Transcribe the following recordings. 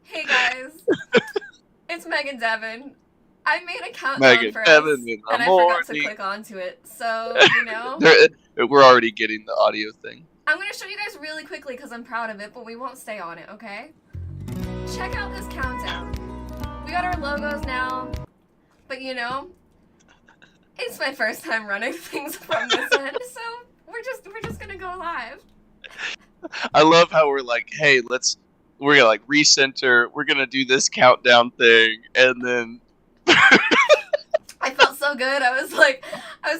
Hey guys, it's Meg and Devon. I made a Meg countdown and for us, Devon in the and I forgot to morning. click onto it. So, We're already getting the audio thing. I'm going to show you guys really quickly because I'm proud of it, but we won't stay on it, okay? Check out this countdown. We got our logos now, but it's my first time running things from this end, so we're just going to go live. I love how we're like, hey, we're gonna like recenter. We're gonna do this countdown thing, and then I felt so good. I was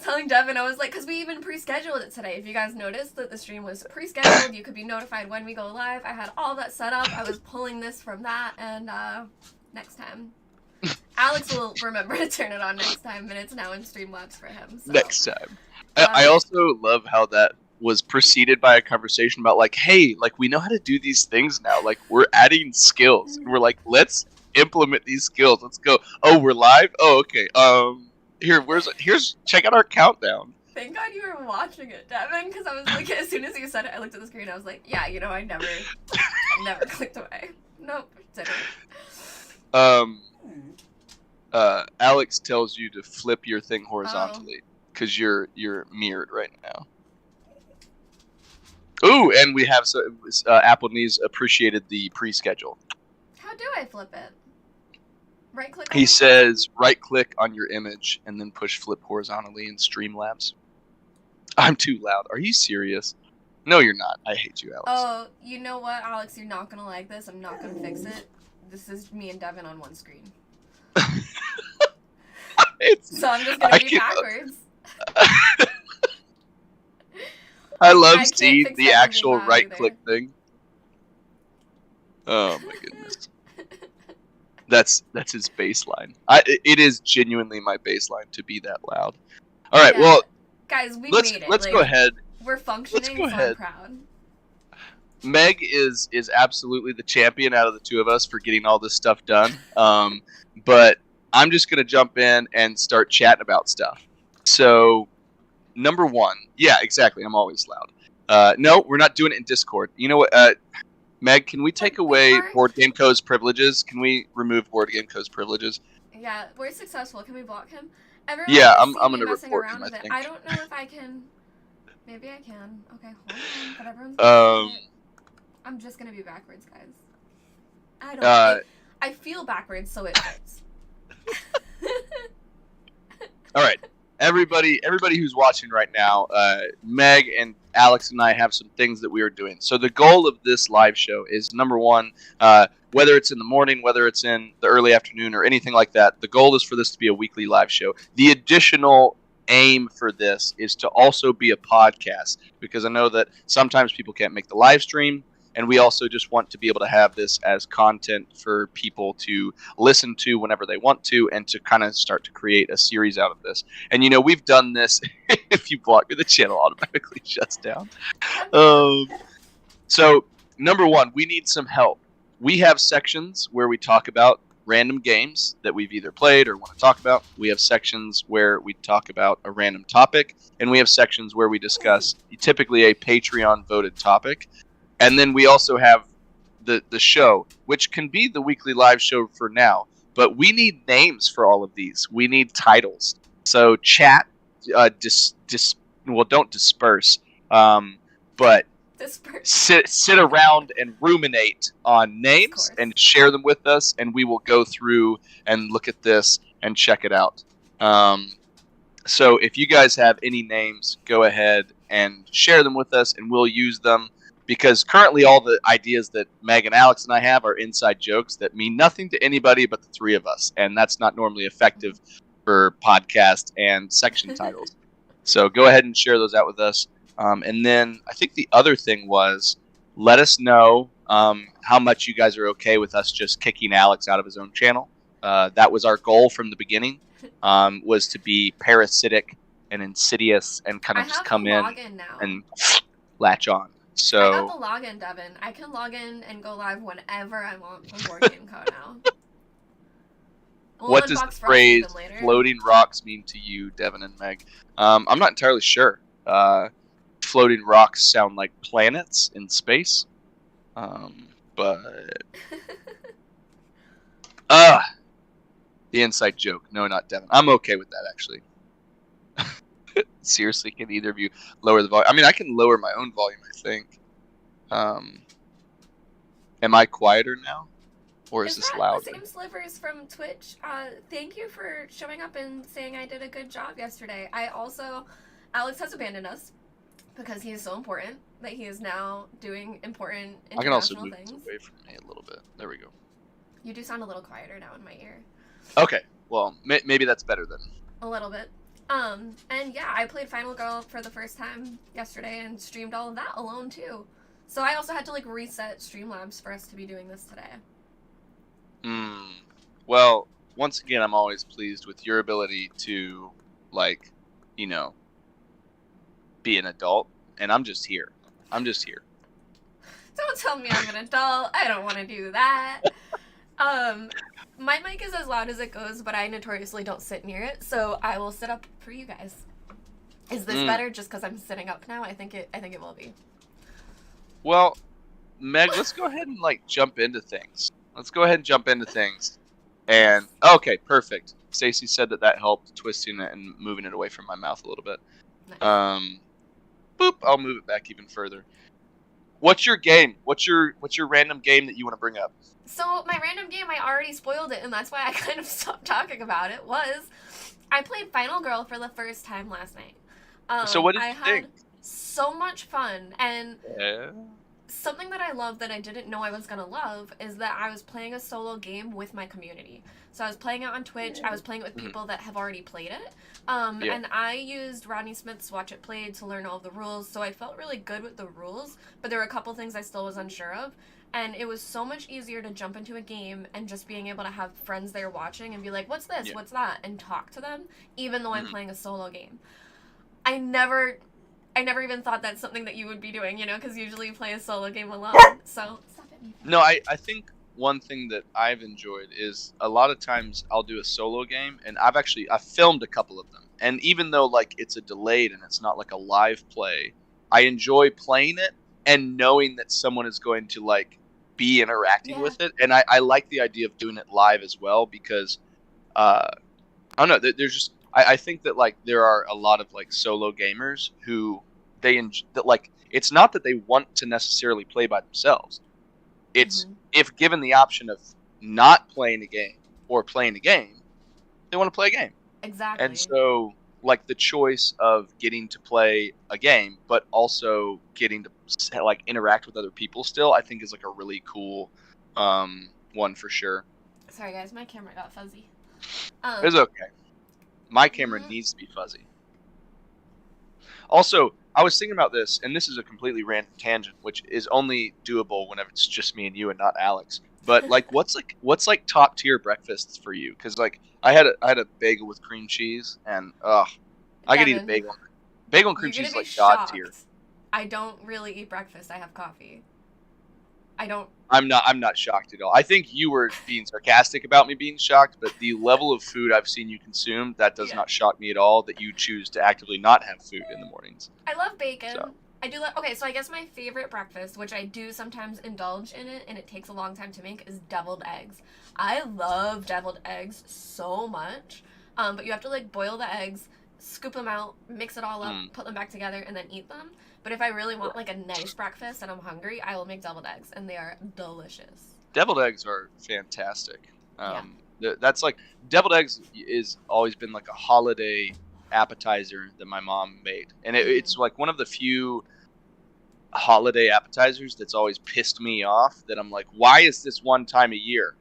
telling Devin, because we even pre-scheduled it today. If you guys noticed that the stream was pre-scheduled, you could be notified when we go live. I had all that set up. I was pulling this from that, and next time. Alex will remember to turn it on next time, and it's now in Streamlabs for him. So. next time. I also love how that was preceded by a conversation about like, hey, like we know how to do these things now. Like we're adding skills, and we're like, let's implement these skills. Let's go. Oh, we're live. Oh, okay. Here's check out our countdown. Thank God you were watching it, Devin, because I was like, as soon as you said it, I looked at the screen. I was like, yeah, I never clicked away. Nope, didn't. Alex tells you to flip your thing horizontally because you're mirrored right now. Ooh, and we have Apple Knees appreciated the pre-schedule. How do I flip it? Right click. He says right click on your image and then push flip horizontally in Streamlabs. I'm too loud. Are you serious? No, you're not. I hate you, Alex. Oh, you know what, Alex? You're not gonna like this. I'm not gonna fix it. This is me and Devin on one screen. So I'm just gonna be backwards. I love seeing the actual right-click thing. Oh my goodness, that's his baseline. It is genuinely my baseline to be that loud. All right, well, guys, we made it. Let's go ahead. We're functioning. So I'm proud. Meg is absolutely the champion out of the two of us for getting all this stuff done. But I'm just gonna jump in and start chatting about stuff. So. Number one. Yeah, exactly. I'm always loud. No, we're not doing it in Discord. You know what, Meg, can we take away Board Game Co's privileges? Can we remove Board Game Co's privileges? Yeah, we're successful. Can we block him? I'm going to report him, I think. I don't know if I can. Maybe I can. Okay, hold on. But everyone's I'm just going to be backwards, guys. I feel backwards, so it fits. All right. Everybody who's watching right now, Meg and Alex and I have some things that we are doing. So the goal of this live show is, number one, whether it's in the morning, whether it's in the early afternoon or anything like that, the goal is for this to be a weekly live show. The additional aim for this is to also be a podcast, because I know that sometimes people can't make the live stream. And we also just want to be able to have this as content for people to listen to whenever they want to, and to kind of start to create a series out of this. And, we've done this. If you block me, the channel automatically shuts down. So, number one, we need some help. We have sections where we talk about random games that we've either played or want to talk about. We have sections where we talk about a random topic. And we have sections where we discuss typically a Patreon-voted topic. And then we also have the show, which can be the weekly live show for now. But we need names for all of these. We need titles. So chat, don't disperse, but sit around and ruminate on names and share them with us, and we will go through and look at this and check it out. So if you guys have any names, go ahead and share them with us, and we'll use them. Because currently all the ideas that Meg and Alex and I have are inside jokes that mean nothing to anybody but the three of us. And that's not normally effective for podcast and section titles. So go ahead and share those out with us. And then I think the other thing was, let us know how much you guys are okay with us just kicking Alex out of his own channel. That was our goal from the beginning, was to be parasitic and insidious and kind of just come in and latch on. So, I got the login, Devin. I can log in and go live whenever I want from Board Game Co now. What does the phrase floating rocks mean to you, Devin and Meg? I'm not entirely sure. Floating rocks sound like planets in space. But The inside joke. No, not Devon. I'm okay with that, actually. Seriously, can either of you lower the volume? I mean, I can lower my own volume, I think. Am I quieter now? Or is this louder? The same Slivers from Twitch? Thank you for showing up and saying I did a good job yesterday. Alex has abandoned us because he is so important that he is now doing important international things. I can also move it away from me a little bit. There we go. You do sound a little quieter now in my ear. Okay, well, maybe that's better then. A little bit. And yeah, I played Final Girl for the first time yesterday and streamed all of that alone too. So I also had to reset Streamlabs for us to be doing this today. Well, once again, I'm always pleased with your ability to, be an adult, and I'm just here. Don't tell me I'm an adult. I don't want to do that. My mic is as loud as it goes, but I notoriously don't sit near it, so I will sit up for you guys. Is this better just because I'm sitting up now? I think it will be. Well, Meg, let's go ahead and jump into things. And okay, perfect. Stacy said that helped twisting it and moving it away from my mouth a little bit. Nice. Boop. I'll move it back even further. What's your game? What's your random game that you want to bring up? So my random game, I already spoiled it, and that's why I kind of stopped talking about it. I played Final Girl for the first time last night. So what did you think? I had so much fun, and something that I love that I didn't know I was going to love is that I was playing a solo game with my community. So I was playing it on Twitch. I was playing it with people that have already played it. And I used Rodney Smith's Watch It Played to learn all the rules. So I felt really good with the rules, but there were a couple things I still was unsure of. And it was so much easier to jump into a game and just being able to have friends there watching and be like, what's this? What's that? And talk to them, even though I'm playing a solo game. I never even thought that's something that you would be doing, because usually you play a solo game alone. So stop it. No, I think one thing that I've enjoyed is a lot of times I'll do a solo game, and I've filmed a couple of them. And even though it's a delayed and it's not a live play, I enjoy playing it and knowing that someone is going to be interacting with it. And I like the idea of doing it live as well because I don't know, there's just I think that there are a lot of solo gamers who it's not that they want to necessarily play by themselves. It's if given the option of not playing a game or playing a game, they want to play a game. Exactly. And so the choice of getting to play a game, but also getting to interact with other people still, I think is a really cool one for sure. Sorry guys, my camera got fuzzy. It's okay. My camera needs to be fuzzy. Also, I was thinking about this, and this is a completely random tangent, which is only doable whenever it's just me and you and not Alex. But what's top tier breakfasts for you? Because I had a bagel with cream cheese, and I could eat a bagel. Bagel and cream cheese is god tier. I don't really eat breakfast. I have coffee. I'm not shocked at all. I think you were being sarcastic about me being shocked, but the level of food I've seen you consume, that does not shock me at all, that you choose to actively not have food in the mornings. I love bacon. So. I do okay, so I guess my favorite breakfast, which I do sometimes indulge in it, and it takes a long time to make, is deviled eggs. I love deviled eggs so much, but you have to boil the eggs, scoop them out, mix it all up, put them back together, and then eat them. But if I really want a nice breakfast and I'm hungry, I will make deviled eggs, and they are delicious. Deviled eggs are fantastic. That's deviled eggs is always been a holiday appetizer that my mom made, and it's one of the few holiday appetizers that's always pissed me off. That I'm why is this one time a year?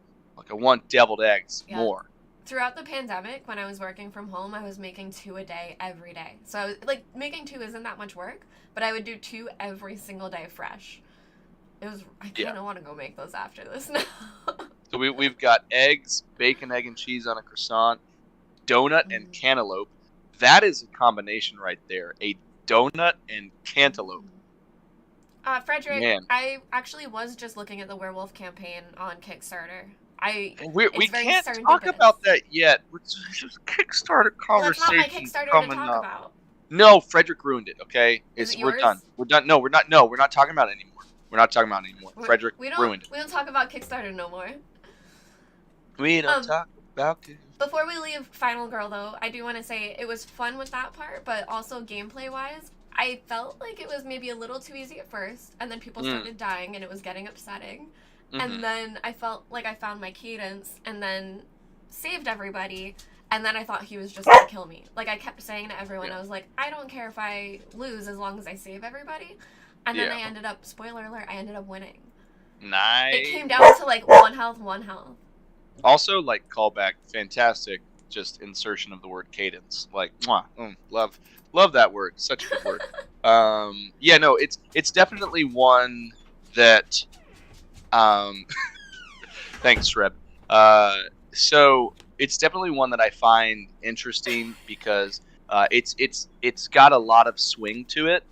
I want deviled eggs more. Throughout the pandemic, when I was working from home, I was making 2 a day every day. So I was, making 2 isn't that much work, but I would do 2 every single day fresh. I kind of want to go make those after this now. So we've got eggs, bacon, egg, and cheese on a croissant, donut, and cantaloupe. That is a combination right there. A donut and cantaloupe. Frederick, man. I actually was just looking at the werewolf campaign on Kickstarter. We can't talk about that yet. It's just Kickstarter conversation. That's not my Kickstarter to talk about. No, Frederick ruined it. Okay, we're done. We're done. No, we're not. No, we're not talking about it anymore. Frederick ruined it. We don't talk about Kickstarter no more. We don't talk about Before we leave Final Girl, though, I do want to say it was fun with that part, but also gameplay-wise, I felt like it was maybe a little too easy at first, and then people started dying, and it was getting upsetting. And then I felt like I found my cadence, and then saved everybody, and then I thought he was just gonna kill me. Like, I kept saying to everyone, I was like, I don't care if I lose as long as I save everybody. And then I ended up, spoiler alert, I ended up winning. Nice. It came down to, like, 1 health, 1 health. Also, like, callback, fantastic, just insertion of the word cadence. Like, love that word. Such a good word. Yeah, no, it's definitely one that, thanks, Reb. So it's definitely one that I find interesting because it's got a lot of swing to it.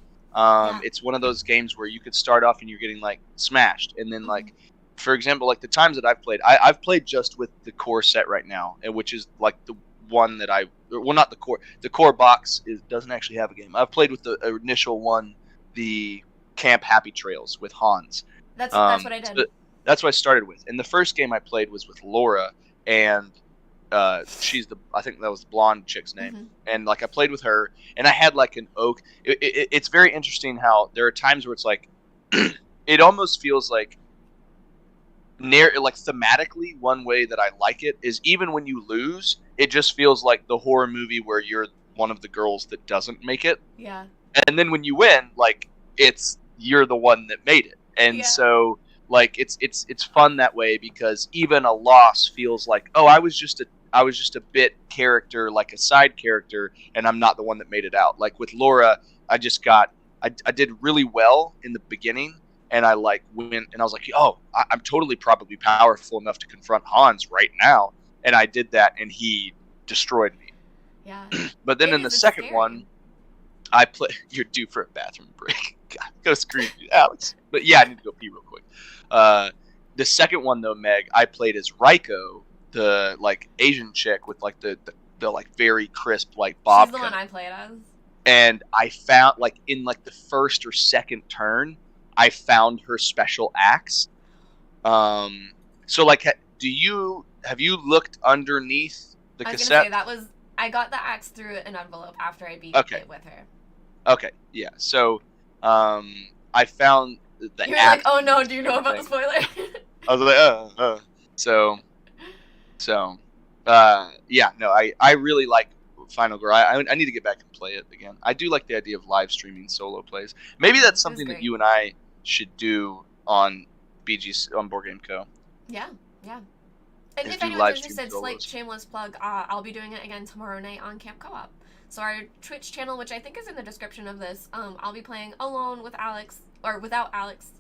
It's one of those games where you could start off and you're getting like smashed, and then like, for example, like the times that I've played, I've played just with the core set right now, which is like the one that not the core. The core box doesn't actually have a game. I've played with the initial one, the Camp Happy Trails with Hans. That's what I did. So that's what I started with. And the first game I played was with Laura, and she's I think that was the blonde chick's name. And like I played with her, and I had like an oak. It's very interesting how there are times where it's like, it almost feels like thematically, one way that I like it is even when you lose, it just feels like the horror movie where you're one of the girls that doesn't make it. Yeah. And then when you win, like you're the one that made it. And so like it's fun that way because even a loss feels like, oh, I was just a bit character, like a side character, and I'm not the one that made it out. Like with Laura, I did really well in the beginning. And I like went, and I was like, oh, I'm totally probably powerful enough to confront Hans right now. And I did that, and he destroyed me. Yeah. But then in the second one, I play. You're due for a bathroom break. God, go scream, Alex. But yeah, I need to go pee real quick. The second one though, Meg, I played as Raiko, the like Asian chick with like the like very crisp like bob. She's the one I played as. And I found like in like the first or second turn, I found her special axe. So like, have you looked underneath the cassette? I was gonna say I got the axe through an envelope after I beat it with her. Okay, yeah. So, I found the You're axe. like, oh no, do you know about the spoiler? I was like, yeah, no, I really like Final Girl. I need to get back and play it again. I do like the idea of live streaming solo plays. Maybe that's something that you and I should do on Board Game Co. Yeah. And if anyone's interested, slight shameless plug, I'll be doing it again tomorrow night on Camp Co-op. So our Twitch channel, which I think is in the description of this, I'll be playing alone with Alex, or without Alex,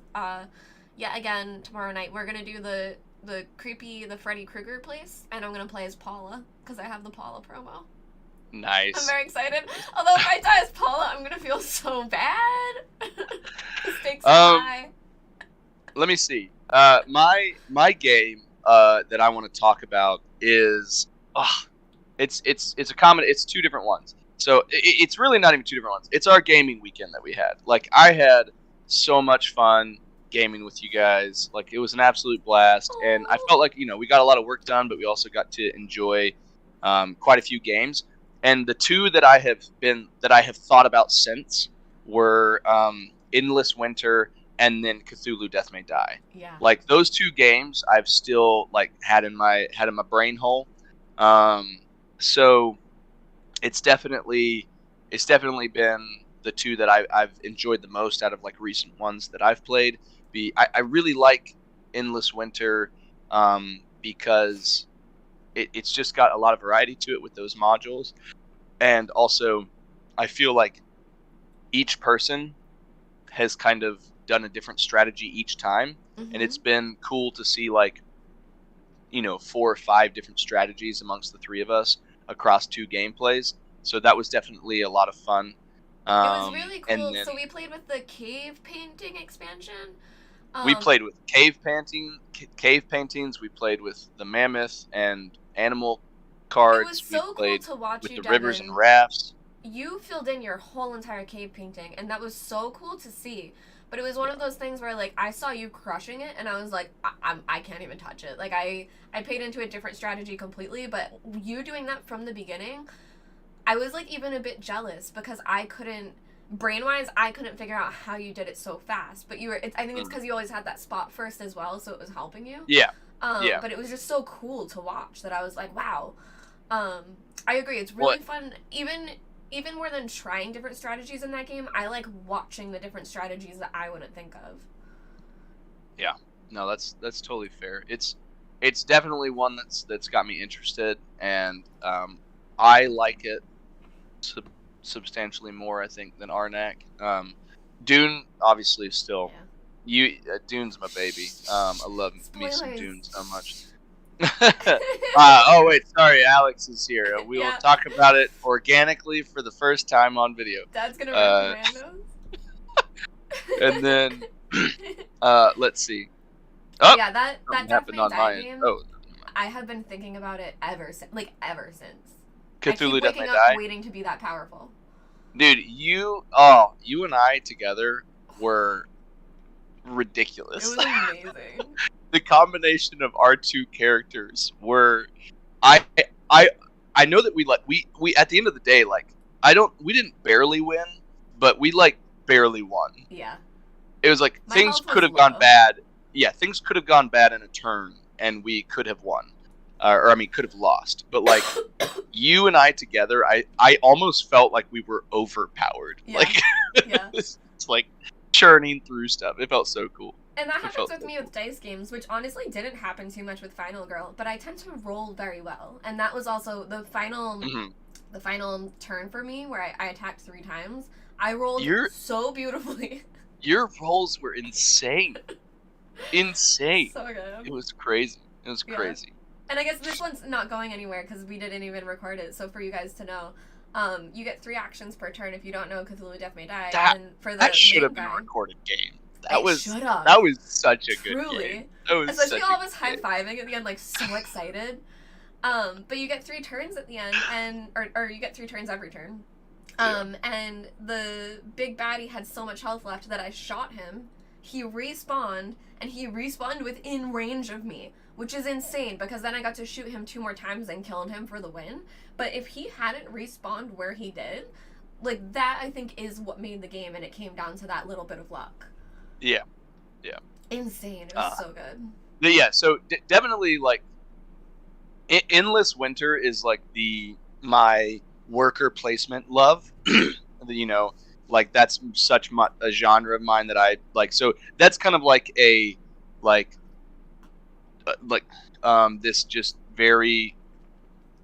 yet again tomorrow night. We're going to do the Freddy Krueger place, and I'm going to play as Paula, because I have the Paula promo. Nice. I'm very excited. Although if I die as Paula, I'm going to feel so bad. The stakes are high. Let me see. My game that I want to talk about is it's a common. It's two different ones. So it's really not even two different ones. It's our gaming weekend that we had. Like I had so much fun gaming with you guys. Like it was an absolute blast, and I felt like we got a lot of work done, but we also got to enjoy quite a few games. And the two that I have thought about since were Endless Winter and then Cthulhu Death May Die. Yeah. Like those two games I've still like had in my brain hole. So it's definitely been the two that I've enjoyed the most out of like recent ones that I've played. I really like Endless Winter because it's just got a lot of variety to it with those modules. And also, I feel like each person has kind of done a different strategy each time. And it's been cool to see like 4 or 5 different strategies amongst the three of us across 2 gameplays. So that was definitely a lot of fun. It was really cool. So we played with the cave painting expansion. We played with cave paintings. We played with the mammoth and animal cards. It was so cool to watch with you, the rivers and rafts. You filled in your whole entire cave painting, and that was so cool to see. But it was one of those things where, like, I saw you crushing it, and I was like, I can't even touch it. Like, I paid into a different strategy completely, but you doing that from the beginning, I was, like, even a bit jealous because I couldn't, brain-wise, I couldn't figure out how you did it so fast. But I think it's because you always had that spot first as well, so it was helping you. Yeah. But it was just so cool to watch that I was like, wow. I agree. It's really fun. Even more than trying different strategies in that game, I like watching the different strategies that I wouldn't think of. Yeah. No, that's totally fair. It's definitely one that's got me interested, and I like it substantially more, I think, than Arnak. Dune, obviously, still. Yeah. Dune's my baby. I love me some Dune so much. Oh wait, sorry, Alex is here. We will talk about it organically for the first time on video. Dad's gonna run And then let's see. Oh yeah, that happened on my game. end. Oh, I have been thinking about it ever since. Cthulhu Death May Die. Die. Waiting to be that powerful. Dude, you and I together were ridiculous. It was amazing. The combination of our two characters were, I know that we at the end of the day, like, we didn't barely win, but we like barely won. Yeah. It was like things could have gone bad. Yeah, things could have gone bad in a turn, and we could have won, could have lost. But like, you and I together, I almost felt like we were overpowered. Yeah. Like, yeah. It's like churning through stuff. It felt so cool. And that happens with me with dice games, which honestly didn't happen too much with Final Girl, but I tend to roll very well. And that was also the final turn for me, where I attacked 3 times. I rolled so beautifully. Your rolls were insane. Insane. So good. It was crazy. It was crazy. And I guess this one's not going anywhere because we didn't even record it, so for you guys to know, you get 3 actions per turn if you don't know Cthulhu Death May Die. And for that should have been a recorded game. That was such a good game. Especially all of us high-fiving at the end, like, so excited. But you get 3 turns at the end, or you get 3 turns every turn. And the big baddie had so much health left that I shot him. He respawned, and he respawned within range of me, which is insane, because then I got to shoot him 2 more times and kill him for the win. But if he hadn't respawned where he did, like, that, I think, is what made the game, and it came down to that little bit of luck. Yeah. Insane. It was so good. Yeah, so definitely, like, Endless Winter is, like, my worker placement love. You know, like, that's such a genre of mine that I like. So that's kind of like this just very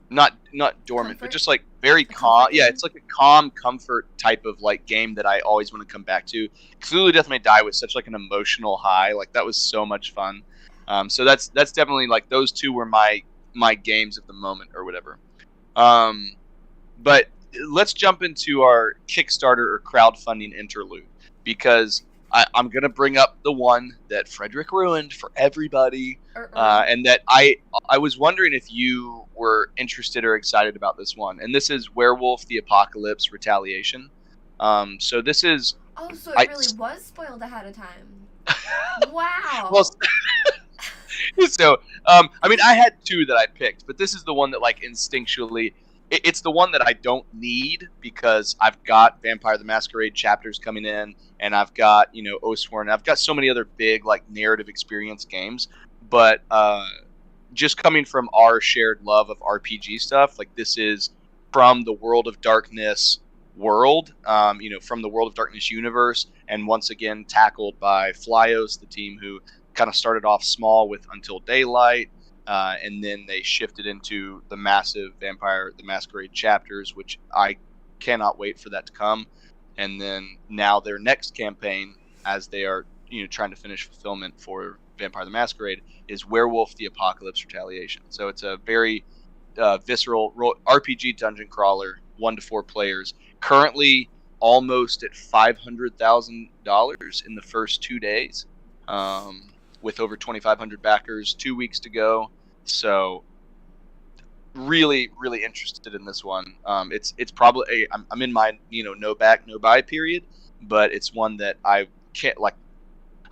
not dormant, comfort? But just like very calm. Yeah, it's like a calm comfort type of like game that I always want to come back to. Cthulhu Death May Die was such like an emotional high. Like, that was so much fun. So that's definitely, like, those two were my games of the moment or whatever. But let's jump into our Kickstarter or crowdfunding interlude, because I'm going to bring up the one that Frederick ruined for everybody, and that I was wondering if you were interested or excited about this one. And this is Werewolf the Apocalypse Retaliation. So this is... Oh, so it really was spoiled ahead of time. Wow. Well, so, I mean, I had 2 that I picked, but this is the one that, like, instinctually... It's the one that I don't need, because I've got Vampire the Masquerade chapters coming in, and I've got, Oathsworn. I've got so many other big, like, narrative experience games. But just coming from our shared love of RPG stuff, like, this is from the World of Darkness world, from the World of Darkness universe, and once again tackled by Flyos, the team who kind of started off small with Until Daylight. And then they shifted into the massive Vampire the Masquerade chapters, which I cannot wait for that to come. And then now their next campaign, as they are trying to finish fulfillment for Vampire the Masquerade, is Werewolf the Apocalypse Retaliation. So it's a very visceral RPG dungeon crawler, 1 to 4 players. Currently almost at $500,000 in the first 2 days, with over 2,500 backers, 2 weeks to go. So really, really interested in this one. It's probably I'm in my no back, no buy period, but it's one that I can't, like,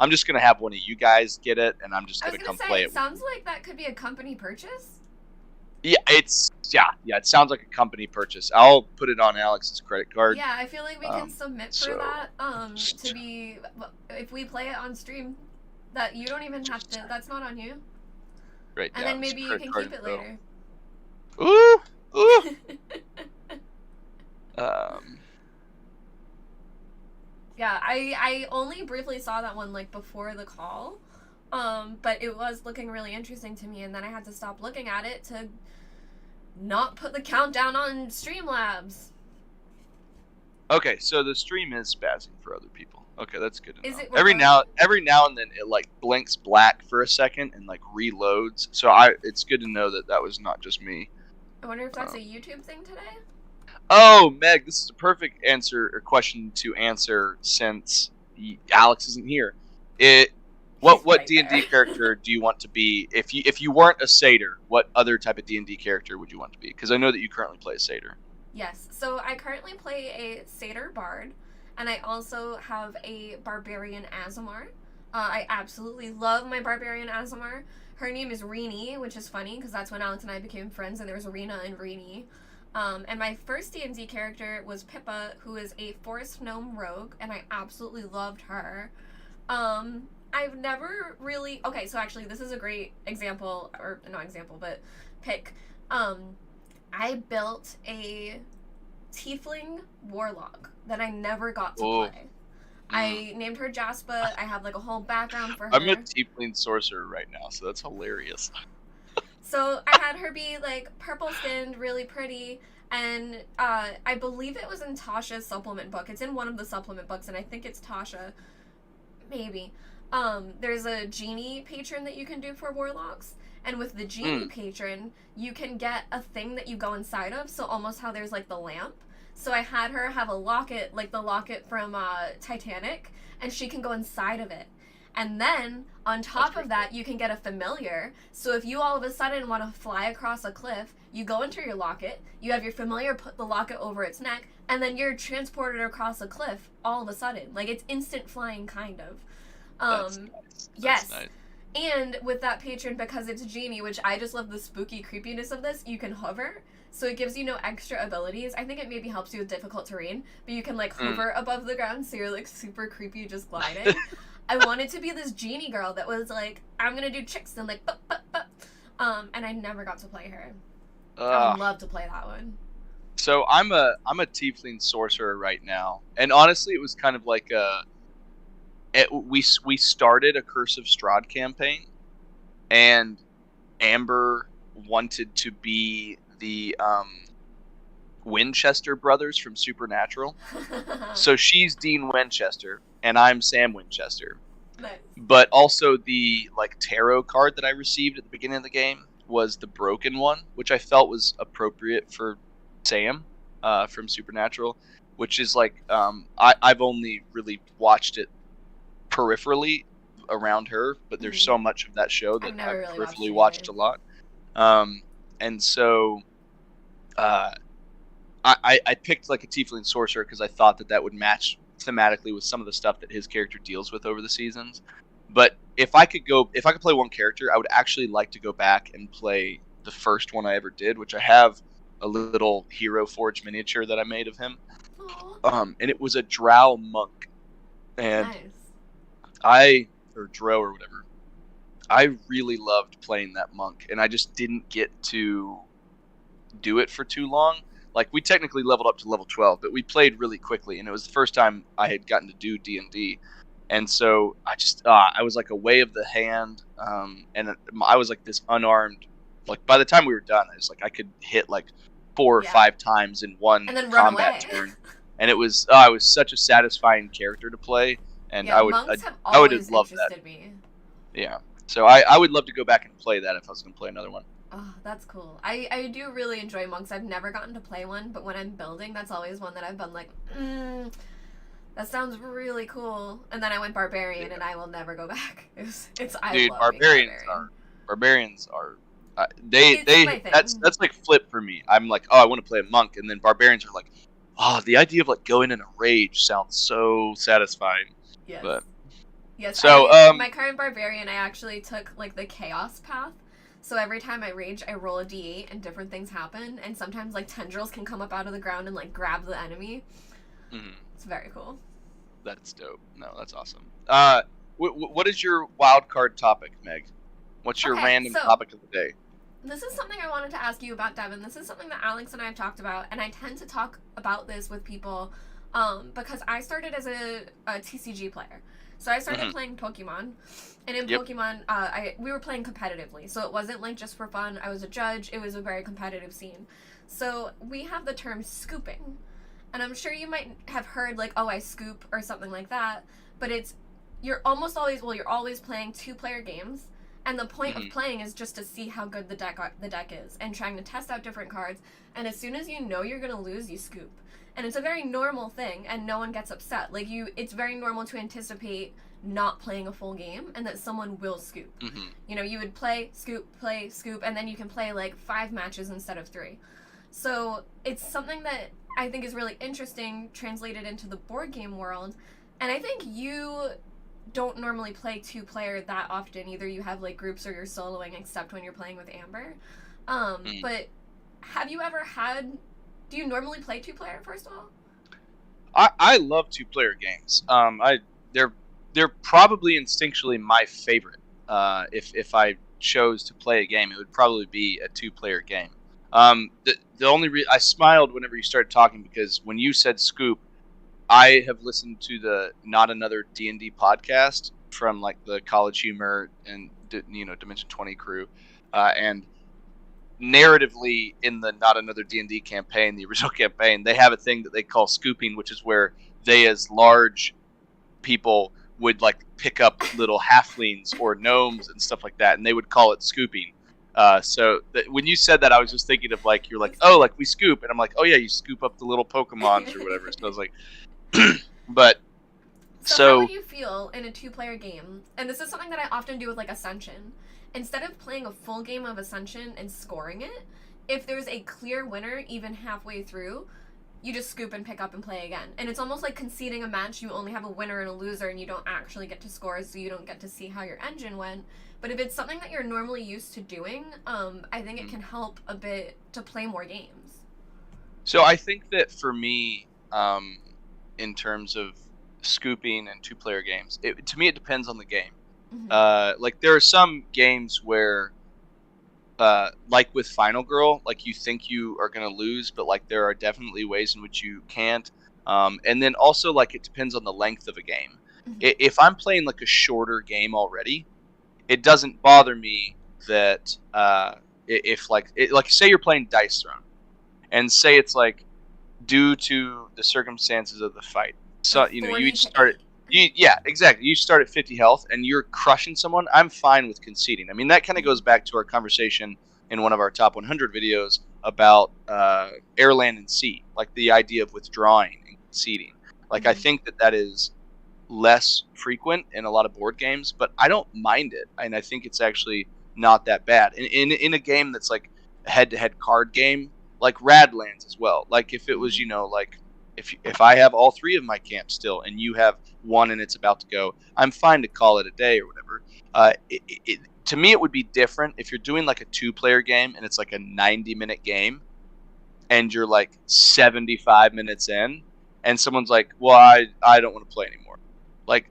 I'm just gonna have one of you guys get it, and I'm just gonna come play it. It sounds like that could be a company purchase. Yeah, it sounds like a company purchase. I'll put it on Alex's credit card. Yeah, I feel like we can submit for that. To be if we play it on stream, that you don't even have to. That's not on you. Right. And then maybe you can keep it later. Ooh. Yeah, I only briefly saw that one like before the call, but it was looking really interesting to me, and then I had to stop looking at it to not put the countdown on Streamlabs. Okay, so the stream is spazzing for other people. Okay, that's good to know. Is it every now and then it like blinks black for a second and like reloads. So it's good to know that was not just me. I wonder if that's a YouTube thing today. Oh, Meg, this is a perfect answer or question to answer since Alex isn't here. What D&D character do you want to be if you weren't a satyr? What other type of D&D character would you want to be? Because I know that you currently play a satyr. Yes, so I currently play a satyr bard, and I also have a barbarian Aasimar. I absolutely love my barbarian Aasimar. Her name is Reenie, which is funny because that's when Alex and I became friends, and there was Rena and Reenie. And my first D&D character was Pippa, who is a forest gnome rogue, and I absolutely loved her. I've never really... Okay, so actually, this is a great example, or not example, but pick. I built a tiefling warlock that I never got to play. I named her Jaspa. I have like a whole background for her. I'm a tiefling sorcerer right now, so that's hilarious. So I had her be like purple skinned, really pretty, and I believe it was in Tasha's supplement book. It's in one of the supplement books, and I think it's Tasha. Maybe. There's a genie patron that you can do for warlocks. And with the genie patron, you can get a thing that you go inside of, so almost how there's, like, the lamp. So I had her have a locket, like the locket from Titanic, and she can go inside of it. And then, on top of that, you can get a familiar. So if you all of a sudden want to fly across a cliff, you go into your locket, you have your familiar put the locket over its neck, and then you're transported across a cliff all of a sudden. Like, it's instant flying, kind of. That's nice. Yes. Nice. And with that patron, because it's genie, which I just love the spooky creepiness of this, you can hover. So it gives you no extra abilities. I think it maybe helps you with difficult terrain, but you can like hover above the ground, so you're like super creepy just gliding. I wanted to be this genie girl that was like, I'm gonna do tricks and like, and I never got to play her. I would love to play that one. So I'm a tiefling sorcerer right now, and honestly, it was kind of like we started a Curse of Strahd campaign, and Amber wanted to be the Winchester brothers from Supernatural. So she's Dean Winchester, and I'm Sam Winchester. Nice. But also the like tarot card that I received at the beginning of the game was the broken one, which I felt was appropriate for Sam from Supernatural, which is like I've only really watched it peripherally around her, but there's so much of that show that I've really peripherally watched a lot. And so I picked like a tiefling sorcerer because I thought that would match thematically with some of the stuff that his character deals with over the seasons. But if I could play one character, I would actually like to go back and play the first one I ever did, which I have a little Hero Forge miniature that I made of him. And it was a drow monk. And nice. Drow or whatever. I really loved playing that monk, and I just didn't get to do it for too long. Like, we technically leveled up to level 12, but we played really quickly, and it was the first time I had gotten to do D&D. And so I just, I was like a way of the hand, and I was like this unarmed. Like, by the time we were done, I could hit like 4 or 5 times in one combat turn. And it was such a satisfying character to play. And I would have loved that. Me. Yeah. So I would love to go back and play that if I was going to play another one. Oh, that's cool. I do really enjoy monks. I've never gotten to play one, but when I'm building, that's always one that I've been like, that sounds really cool. And then I went barbarian, and I will never go back. Dude, barbarians are that's like flip for me. I'm like, oh, I want to play a monk, and then barbarians are like, oh, the idea of like going in a rage sounds so satisfying. Yes. But Yes, So, my current barbarian, I actually took, like, the chaos path. So every time I rage, I roll a d8 and different things happen. And sometimes, like, tendrils can come up out of the ground and, like, grab the enemy. Mm-hmm. It's very cool. That's dope. No, that's awesome. What is your wild card topic, Meg? What's your random topic of the day? This is something I wanted to ask you about, Devon. This is something that Alex and I have talked about, and I tend to talk about this with people because I started as a TCG player. So I started playing Pokemon, and in Pokemon, we were playing competitively. So it wasn't like just for fun. I was a judge. It was a very competitive scene. So we have the term scooping, and I'm sure you might have heard like, oh, I scoop or something like that. But you're always playing 2-player games. And the point of playing is just to see how good the deck is and trying to test out different cards. And as soon as you know you're going to lose, you scoop. And it's a very normal thing, and no one gets upset. Like, it's very normal to anticipate not playing a full game and that someone will scoop. Mm-hmm. You know, you would play, scoop, and then you can play, like, 5 matches instead of 3. So it's something that I think is really interesting translated into the board game world. And I think you don't normally play 2-player that often. Either you have like groups or you're soloing, except when you're playing with Amber. But have you ever do you normally play 2-player, first of all? I love 2-player games. They're probably instinctually my favorite. If I chose to play a game, it would probably be a 2-player game. The only I smiled whenever you started talking, because when you said scoop, I have listened to the Not Another D&D podcast from like the College Humor and Dimension 20 crew, and narratively in the Not Another D&D campaign, the original campaign, they have a thing that they call scooping, which is where they, as large people, would like pick up little halflings or gnomes and stuff like that, and they would call it scooping. So when you said that, I was just thinking of like, you're like, oh, like we scoop, and I'm like, oh yeah, you scoop up the little Pokemons or whatever. So I was like, but so how would you feel in a 2-player game? And this is something that I often do with like Ascension. Instead of playing a full game of Ascension and scoring it, if there's a clear winner even halfway through, you just scoop and pick up and play again. And it's almost like conceding a match. You only have a winner and a loser, and you don't actually get to score, so you don't get to see how your engine went. But if it's something that you're normally used to doing, I think it can help a bit to play more games. So I think that for me, in terms of scooping and 2-player games, to me it depends on the game. Mm-hmm. Like there are some games where, like with Final Girl, like you think you are going to lose, but like there are definitely ways in which you can't. And then also like it depends on the length of a game. Mm-hmm. If I'm playing like a shorter game already, it doesn't bother me that if like say you're playing Dice Throne, and say it's like due to the circumstances of the fight, so you start. Yeah, exactly. You start at 50 health and you're crushing someone, I'm fine with conceding. I mean, that kind of goes back to our conversation in one of our top 100 videos about air, land, and sea, like the idea of withdrawing and conceding. Like, I think that is less frequent in a lot of board games, but I don't mind it. And I think it's actually not that bad. In a game that's like a head-to-head card game, like Radlands as well. Like, if it was, like, if I have all 3 of my camps still and you have 1 and it's about to go, I'm fine to call it a day or whatever. To me, it would be different if you're doing like a 2-player game and it's like a 90-minute game and you're like 75 minutes in and someone's like, well, I don't want to play anymore. Like,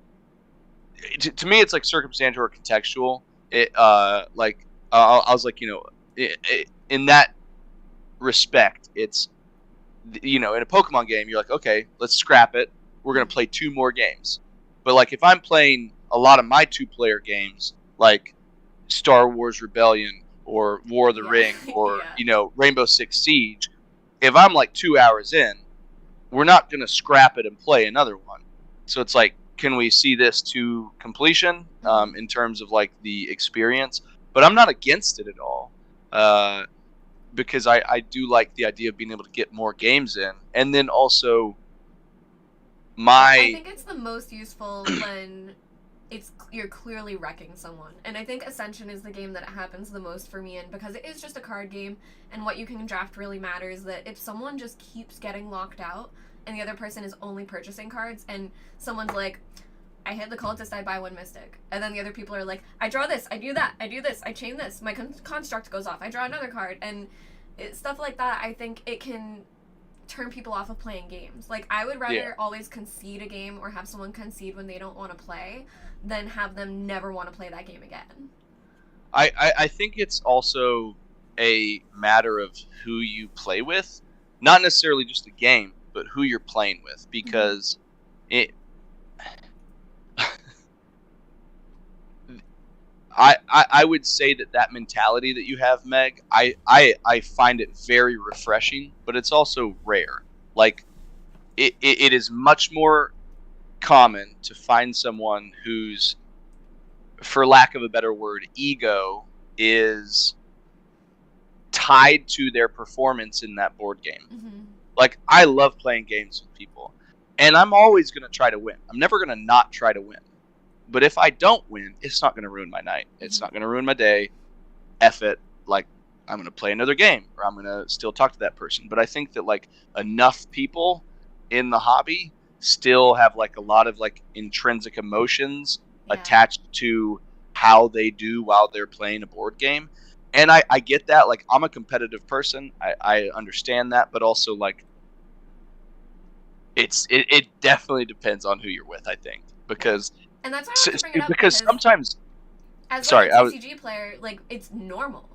to me, it's like circumstantial or contextual. I was like, in that respect, it's, in a Pokemon game, you're like, okay, let's scrap it. We're going to play 2 more games. But like if I'm playing a lot of my 2-player games, like Star Wars Rebellion or War of the Ring or, Rainbow Six Siege, if I'm like 2 hours in, we're not going to scrap it and play another one. So it's like, can we see this to completion in terms of like the experience? But I'm not against it at all. Because I do like the idea of being able to get more games in. And then also I think it's the most useful when you're clearly wrecking someone. And I think Ascension is the game that it happens the most for me in, because it is just a card game, and what you can draft really matters. That if someone just keeps getting locked out and the other person is only purchasing cards and someone's like, I hit the cultist, I buy 1 mystic. And then the other people are like, I draw this, I do that, I do this, I chain this, my construct goes off, I draw another card. And stuff like that, I think it can turn people off of playing games. Like, I would rather always concede a game or have someone concede when they don't want to play than have them never want to play that game again. I think it's also a matter of who you play with. Not necessarily just the game, but who you're playing with. Because I would say that mentality that you have, Meg, I find it very refreshing, but it's also rare. Like, it is much more common to find someone whose, for lack of a better word, ego is tied to their performance in that board game. Mm-hmm. Like, I love playing games with people, and I'm always going to try to win. I'm never going to not try to win. But if I don't win, it's not going to ruin my night. It's not going to ruin my day. F it. Like, I'm going to play another game, or I'm going to still talk to that person. But I think that, like, enough people in the hobby still have, like, a lot of, like, intrinsic emotions attached to how they do while they're playing a board game. And I get that. Like, I'm a competitive person. I understand that. But also, like, it definitely depends on who you're with, I think. Because... And that's why I want to bring it up because sometimes, as a TCG player, like, it's normal.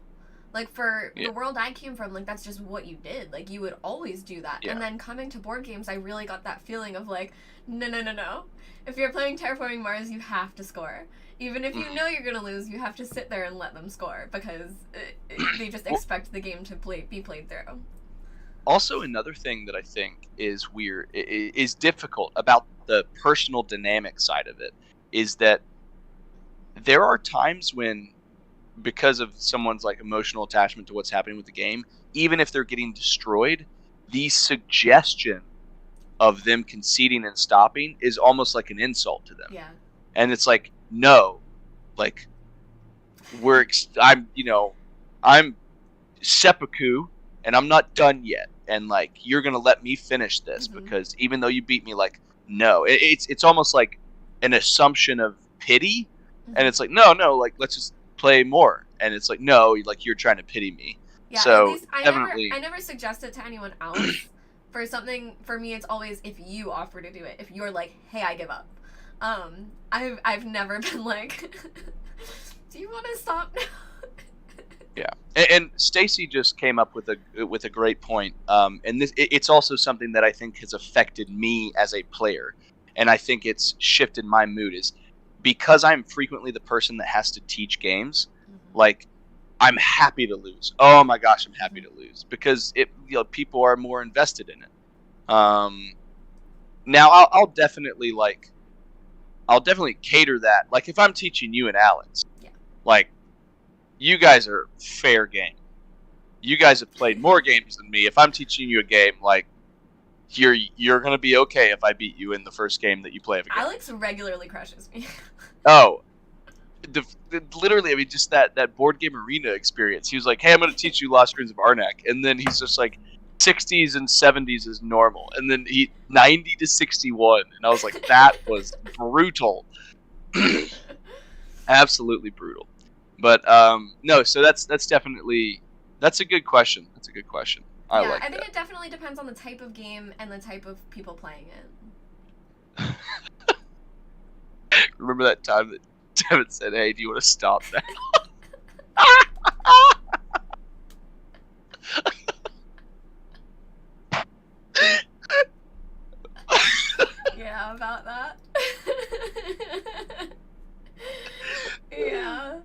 Like, for the world I came from, like, that's just what you did. Like, you would always do that. Yeah. And then coming to board games, I really got that feeling of, like, no. If you're playing Terraforming Mars, you have to score. Even if you know you're going to lose, you have to sit there and let them score. Because they just expect the game to be played through. Also, another thing that I think is weird, is difficult about the personal dynamic side of it, is that there are times when, because of someone's, like, emotional attachment to what's happening with the game, even if they're getting destroyed, the suggestion of them conceding and stopping is almost like an insult to them. Yeah. And it's like, no, like, I'm seppuku and I'm not done yet. And, like, you're going to let me finish this because even though you beat me, like, no, it's almost like an assumption of pity, and it's like, no, like, let's just play more, and it's like, no, like, you're trying to pity me. Yeah, so at least I never suggest it to anyone else. For something, for me, it's always if you offer to do it. If you're like, hey, I give up. I've never been like, do you want to stop now? Yeah, and Stacy just came up with a great point. And it's also something that I think has affected me as a player. And I think it's shifted my mood, is because I'm frequently the person that has to teach games. Like, I'm happy to lose. Oh my gosh, I'm happy to lose because people are more invested in it. Now I'll definitely cater that. Like, if I'm teaching you and Alex, like, you guys are fair game. You guys have played more games than me. If I'm teaching you a game, like, you're gonna be okay if I beat you in the first game that you play of a game. Alex regularly crushes me. Oh, literally, I mean, just that board game arena experience. He was like, "Hey, I'm gonna teach you Lost Ruins of Arnak," and then he's just like, 60s and 70s is normal, and then 90 to 61, and I was like, that was brutal, absolutely brutal. But no, so that's definitely a good question. That's a good question. I think it definitely depends on the type of game and the type of people playing it. Remember that time that Devon said, "Hey, do you want to stop that?" Yeah, about that. Yeah.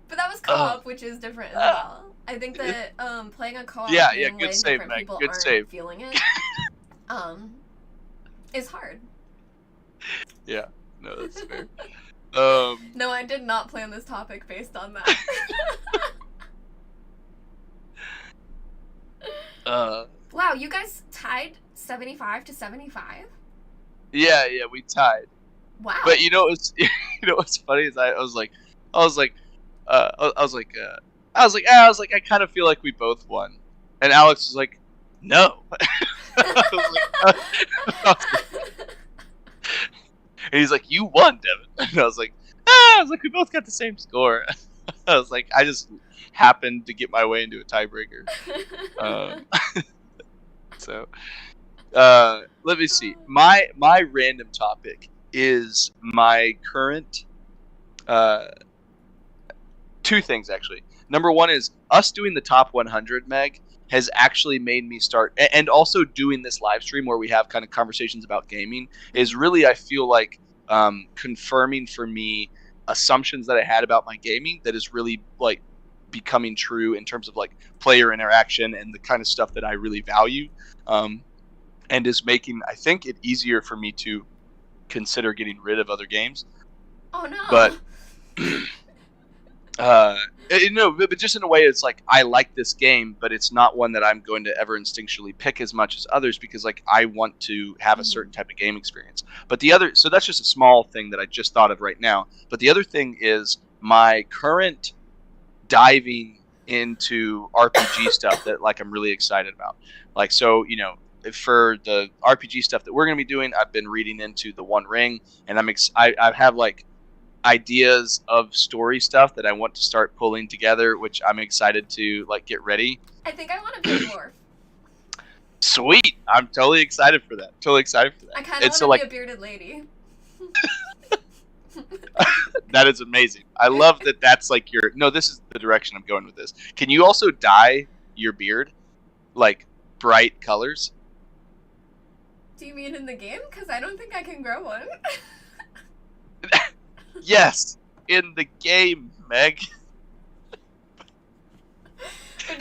But that was co-op, which is different as well. I think that playing a co-op game when different people aren't feeling it is hard. Yeah, no, that's fair. No, I did not plan this topic based on that. Wow, you guys tied 75 to 75? Yeah, we tied. Wow. But you know what's funny is I was like, I kind of feel like we both won, and Alex was like, no. And he's like, "You won, Devon." And I was like, we both got the same score. I was like, I just happened to get my way into a tiebreaker. So, let me see. My random topic is my current. Two things actually. Number one is us doing the top 100, Meg, has actually made me start, and also doing this live stream where we have kind of conversations about gaming is really, I feel like, confirming for me assumptions that I had about my gaming that is really like becoming true in terms of like player interaction and the kind of stuff that I really value, and is making, I think, it easier for me to consider getting rid of other games. Oh no. But but just in a way, it's like I like this game, but it's not one that I'm going to ever instinctually pick as much as others because like I want to have a certain type of game experience. But so that's just a small thing that I just thought of right now. But the other thing is my current diving into RPG stuff that like I'm really excited about. Like, so, for the RPG stuff that we're going to be doing, I've been reading into the One Ring, and I have like ideas of story stuff that I want to start pulling together, which I'm excited to like get ready. I think I want to be a dwarf. Sweet! I'm totally excited for that. I kind of want to be a bearded lady. That is amazing. I love that. That's like this is the direction I'm going with this. Can you also dye your beard like bright colors? Do you mean in the game? Because I don't think I can grow one. Yes, in the game, Meg.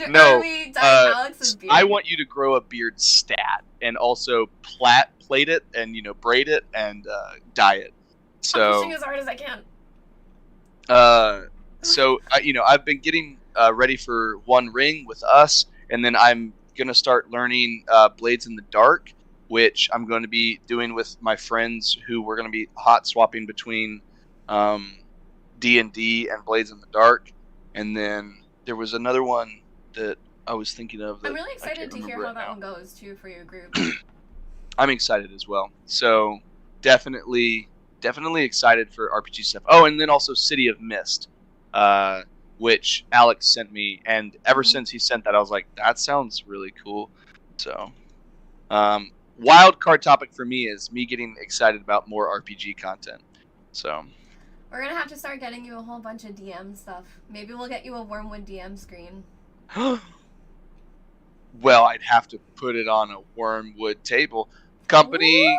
No, I want you to grow a beard stat and also plait it and braid it and dye it. So I'm pushing as hard as I can. So I've been getting ready for One Ring with us, and then I'm gonna start learning Blades in the Dark, which I'm going to be doing with my friends who we're going to be hot swapping between D&D and Blades in the Dark. And then there was another one that I was thinking of. That I'm really excited to hear how that one goes too for your group. I'm excited as well. So definitely excited for RPG stuff. Oh, and then also City of Mist, which Alex sent me, and ever since he sent that, I was like, that sounds really cool. So, wild card topic for me is me getting excited about more RPG content. So, we're gonna have to start getting you a whole bunch of DM stuff. Maybe we'll get you a Wormwood DM screen. Well, I'd have to put it on a Wormwood table. Company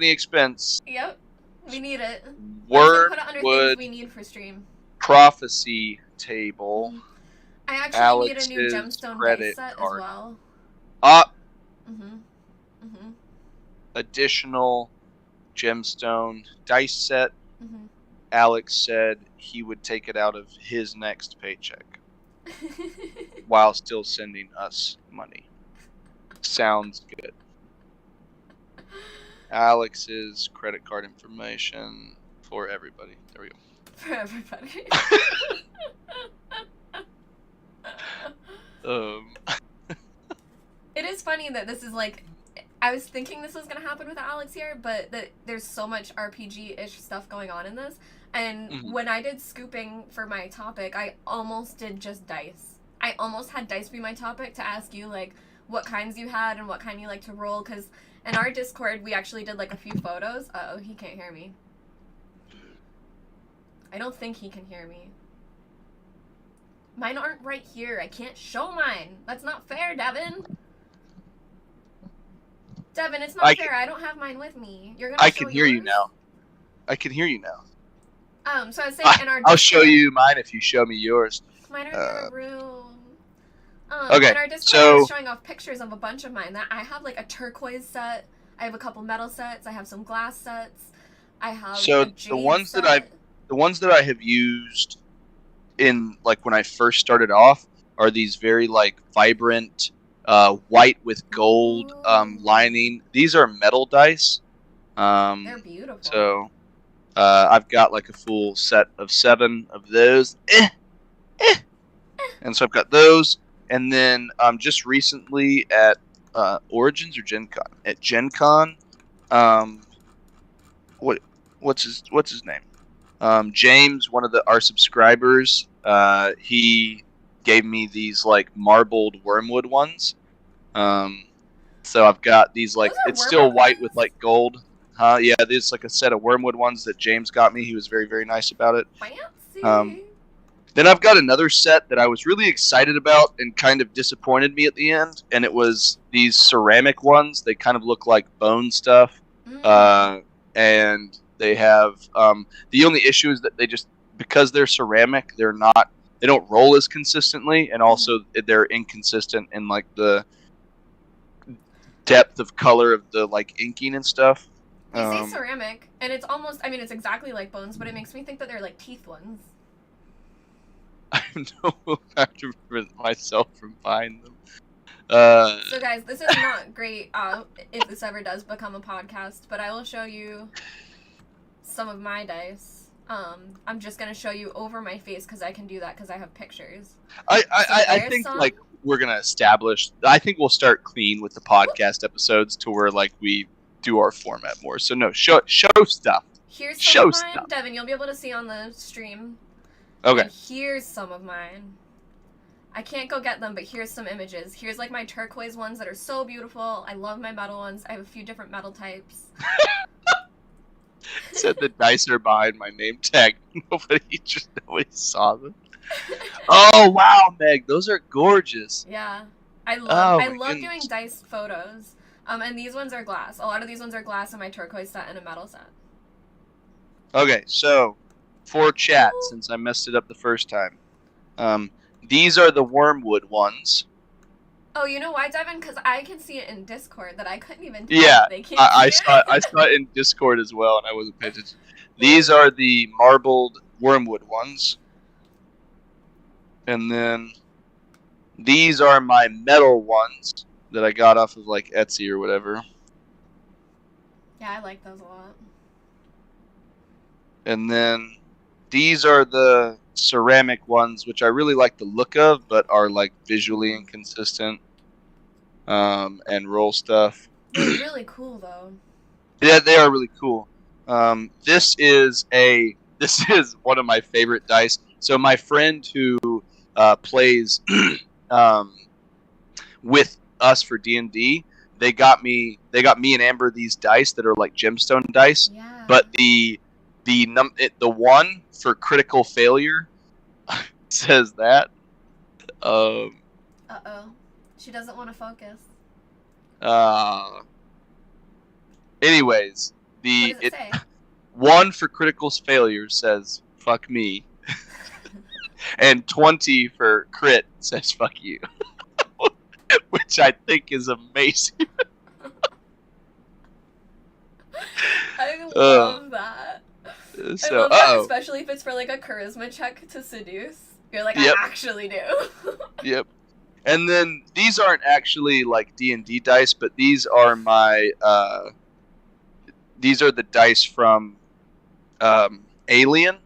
expense. Yep, we need it. Wormwood put it under things we need for stream. Prophecy table. I actually need a new gemstone dice set card. as well. Additional gemstone dice set. Alex said he would take it out of his next paycheck while still sending us money. Sounds good. Alex's credit card information for everybody. There we go. For everybody. It is funny that this is like, I was thinking this was going to happen with Alex here, but that there's so much RPG-ish stuff going on in this. And when I did scooping for my topic, I almost did just dice. I almost had dice be my topic to ask you, like, what kinds you had and what kind you like to roll, because in our Discord, we actually did, like, a few photos. Uh-oh, he can't hear me. I don't think he can hear me. Mine aren't right here. I can't show mine. That's not fair, Devon. Devon, it's not fair. I don't have mine with me. You're gonna show yours? I can hear you now. I can hear you now. So I was saying in our Discord, I'll show you mine if you show me yours. Mine are in the room. Okay, in our Discord, I was showing off pictures of a bunch of mine. That I have like a turquoise set. I have a couple metal sets. I have some glass sets. I have a jade the ones set. the ones that I have used in like when I first started off are these very like vibrant white with gold lining. These are metal dice. They're beautiful. So I've got like a full set of 7 of those. And so I've got those. And then just recently at Origins or Gen Con? At Gen Con, what's his name? James, one of our subscribers, he gave me these like marbled wormwood ones. So I've got these like it's still white ones? with like gold. Yeah, there's like a set of wormwood ones that James got me. He was very, very nice about it. Fancy. Then I've got another set that I was really excited about and kind of disappointed me at the end, and it was these ceramic ones. They kind of look like bone stuff, and they have the only issue is that because they're ceramic, they don't roll as consistently, and also they're inconsistent in like the depth of color of the like inking and stuff. You say ceramic, and it's almost, I mean, it's exactly like bones, but it makes me think that they're like teeth ones. I know how to prevent myself from buying them. So guys, this is not great if this ever does become a podcast, but I will show you some of my dice. I'm just going to show you over my face because I can do that because I have pictures. I think like we're going to establish, I think we'll start clean with the podcast episodes to where like we do our format more. So no, show stuff. Here's some of mine, Devon, you'll be able to see on the stream. Okay. And here's some of mine. I can't go get them, but here's some images. Here's like my turquoise ones that are so beautiful. I love my metal ones. I have a few different metal types. Said the dice are behind my name tag. Nobody saw them. Oh wow, Meg, those are gorgeous. Yeah, I love doing dice photos. And these ones are glass. A lot of these ones are glass in my turquoise set and a metal set. Okay, so for chat, since I messed it up the first time, these are the wormwood ones. Oh, you know why, Devon? Because I can see it in Discord that I couldn't even tell. Yeah, I saw it in Discord as well, and I wasn't paying attention. These are the marbled wormwood ones. And then these are my metal ones that I got off of like Etsy or whatever. Yeah, I like those a lot. And then these are the ceramic ones, which I really like the look of, but are like visually inconsistent, and roll stuff. They're really cool though. Yeah, they are really cool. This is one of my favorite dice. So my friend who plays with us for D&D, they got me and Amber these dice that are like gemstone dice. Yeah. But the one for critical failure says that. She doesn't want to focus. Anyways, what does it say? One for critical failure says "fuck me," and 20 for crit says "fuck you," which I think is amazing. I love that. So, I love that, especially if it's for like a charisma check to seduce. You're like, I actually do. Yep. And then these aren't actually like D&D dice, but these are my these are the dice from Alien,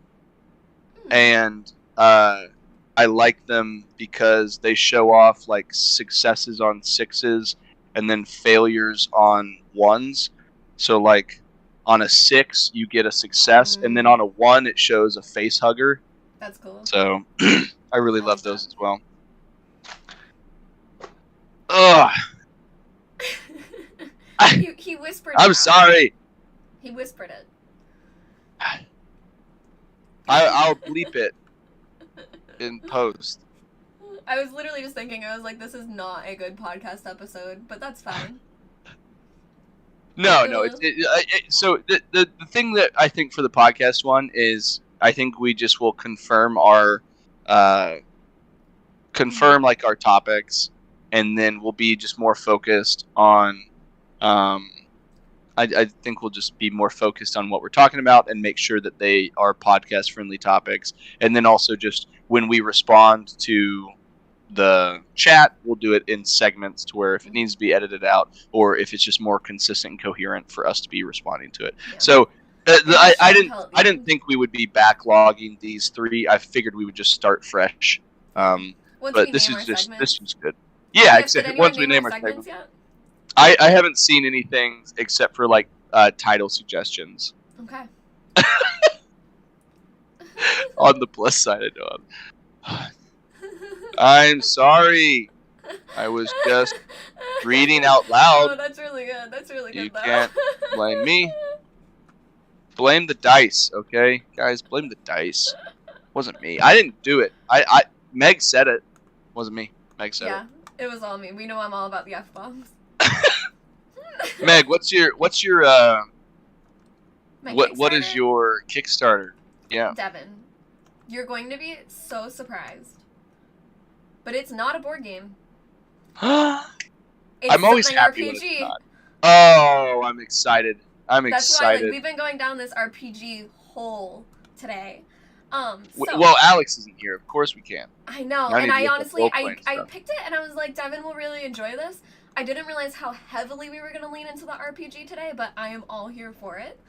and I like them because they show off like successes on 6s and then failures on 1s. So like on a 6 you get a success, and then on a 1 it shows a face hugger. That's cool. So I really love those as well. Ugh. He whispered. I'm sorry. He whispered it. I'll bleep it in post. I was literally just thinking, I was like, this is not a good podcast episode, but that's fine. No. So the thing that I think for the podcast one is, I think we just will confirm our like our topics, and then we'll be just more focused on. I think we'll just be more focused on what we're talking about and make sure that they are podcast friendly topics. And then also just when we respond to the chat, we'll do it in segments to where if it needs to be edited out, or if it's just more consistent and coherent for us to be responding to it. Yeah. So I didn't think we would be backlogging these 3. I figured we would just start fresh. But this is good. Yeah, except once we name our segments. I haven't seen anything except for like title suggestions. Okay. On the plus side, I know I'm sorry. I was just reading out loud. Oh, that's really good. That's really good, You though. can't blame me. Blame the dice, okay? Guys, blame the dice. Wasn't me. I didn't do it. Meg said it. Wasn't me. Meg said it. It was all me. We know I'm all about the F-bombs. Meg, what's your what is your Kickstarter? Yeah. Devon, you're going to be so surprised. But it's not a board game. I'm always happy when it's not. Oh, I'm excited. That's why, like, we've been going down this RPG hole today. Well, Alex isn't here. Of course we can. I know, and I honestly, I picked it, and I was like, Devon will really enjoy this. I didn't realize how heavily we were going to lean into the RPG today, but I am all here for it.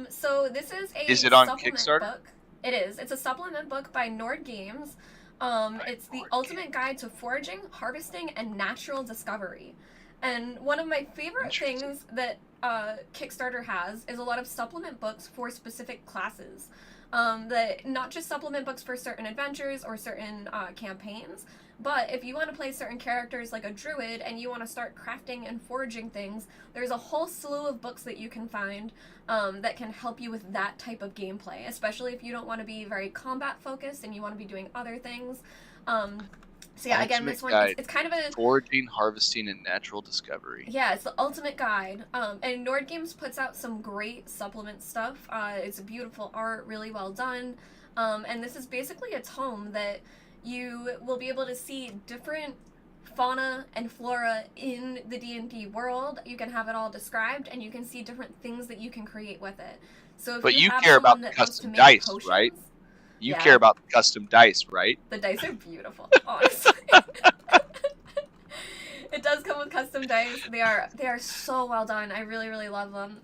So this is a Is it on Kickstarter? Book. It is. It's a supplement book by Nord Games. It's the ultimate guide to foraging, harvesting, and natural discovery. And one of my favorite things that Kickstarter has is a lot of supplement books for specific classes. That not just supplement books for certain adventures or certain campaigns, but if you want to play certain characters like a druid and you want to start crafting and foraging things, there's a whole slew of books that you can find that can help you with that type of gameplay, especially if you don't want to be very combat focused and you want to be doing other things. So yeah, again, this one, it's kind of a... Foraging, harvesting, and natural discovery. Yeah, it's the ultimate guide. And Nord Games puts out some great supplement stuff. It's beautiful art, really well done. And this is basically a tome that you will be able to see different fauna and flora in the D&D world. You can have it all described, and you can see different things that you can create with it. So if you care about the custom dice, potions, right? You care about the custom dice, right? The dice are beautiful, honestly. It does come with custom dice. They are so well done. I really, really love them.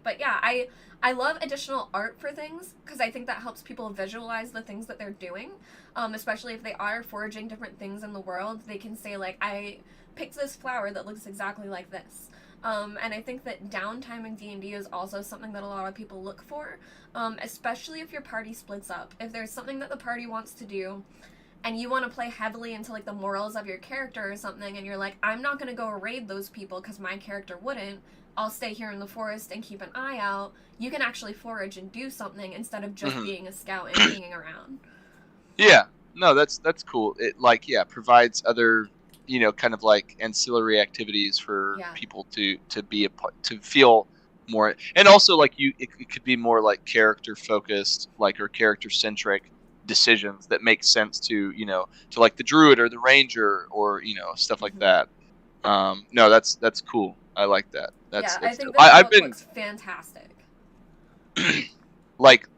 But yeah, I love additional art for things because I think that helps people visualize the things that they're doing. Especially if they are foraging different things in the world, they can say like, I picked this flower that looks exactly like this. And I think that downtime in D&D is also something that a lot of people look for, especially if your party splits up. If there's something that the party wants to do, and you want to play heavily into like the morals of your character or something, and you're like, I'm not going to go raid those people because my character wouldn't. I'll stay here in the forest and keep an eye out. You can actually forage and do something instead of just being a scout and hanging around. Yeah, no, that's cool. It provides other, kind of like ancillary activities for people to feel more, and also like it could be more like character focused, like, or character centric decisions that make sense to like the druid or the ranger or stuff like that. No, that's cool. I like that. I think that looks fantastic. Like,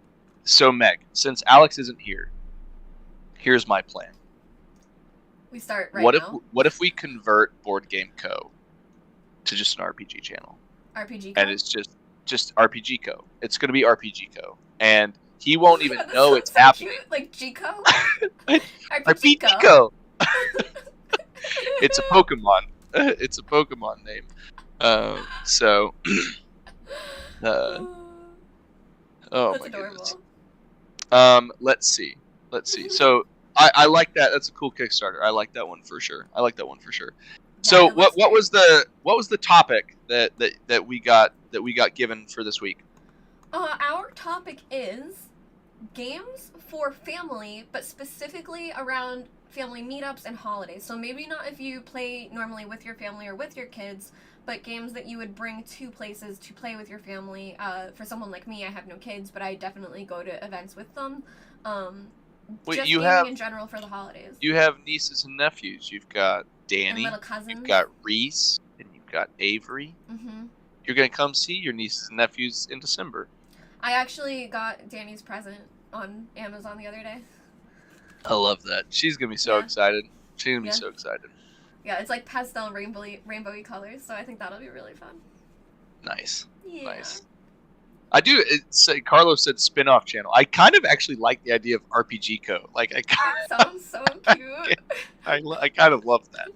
so Meg, since Alex isn't here, here's my plan. We start right now. What if we convert Board Game Co. to just an RPG channel? RPG Co? And it's just RPG Co. It's going to be RPG Co. And he won't even know it's happening. Cute. Like G-Co? RPG Co. It's a Pokemon. It's a Pokemon name. Oh that's my adorable. Goodness. Let's see. So I like that. That's a cool Kickstarter. I like that one for sure. So what was the topic that we got given for this week? Our topic is games for family, but specifically around family meetups and holidays. So maybe not if you play normally with your family or with your kids, but games that you would bring to places to play with your family. For someone like me, I have no kids, but I definitely go to events with them. Just gaming in general for the holidays. You have nieces and nephews. You've got Danny, and little cousins. You've got Reese, and you've got Avery. Mm-hmm. You're going to come see your nieces and nephews in December. I actually got Danny's present on Amazon the other day. I love that. She's going to be so excited. She's going to be so excited. Yeah, it's like pastel rainbowy colors, so I think that'll be really fun. Nice. Yeah. Nice. I do. Carlos said spin-off channel. I kind of actually like the idea of RPG Co. Like, sounds so cute. I kind of love that.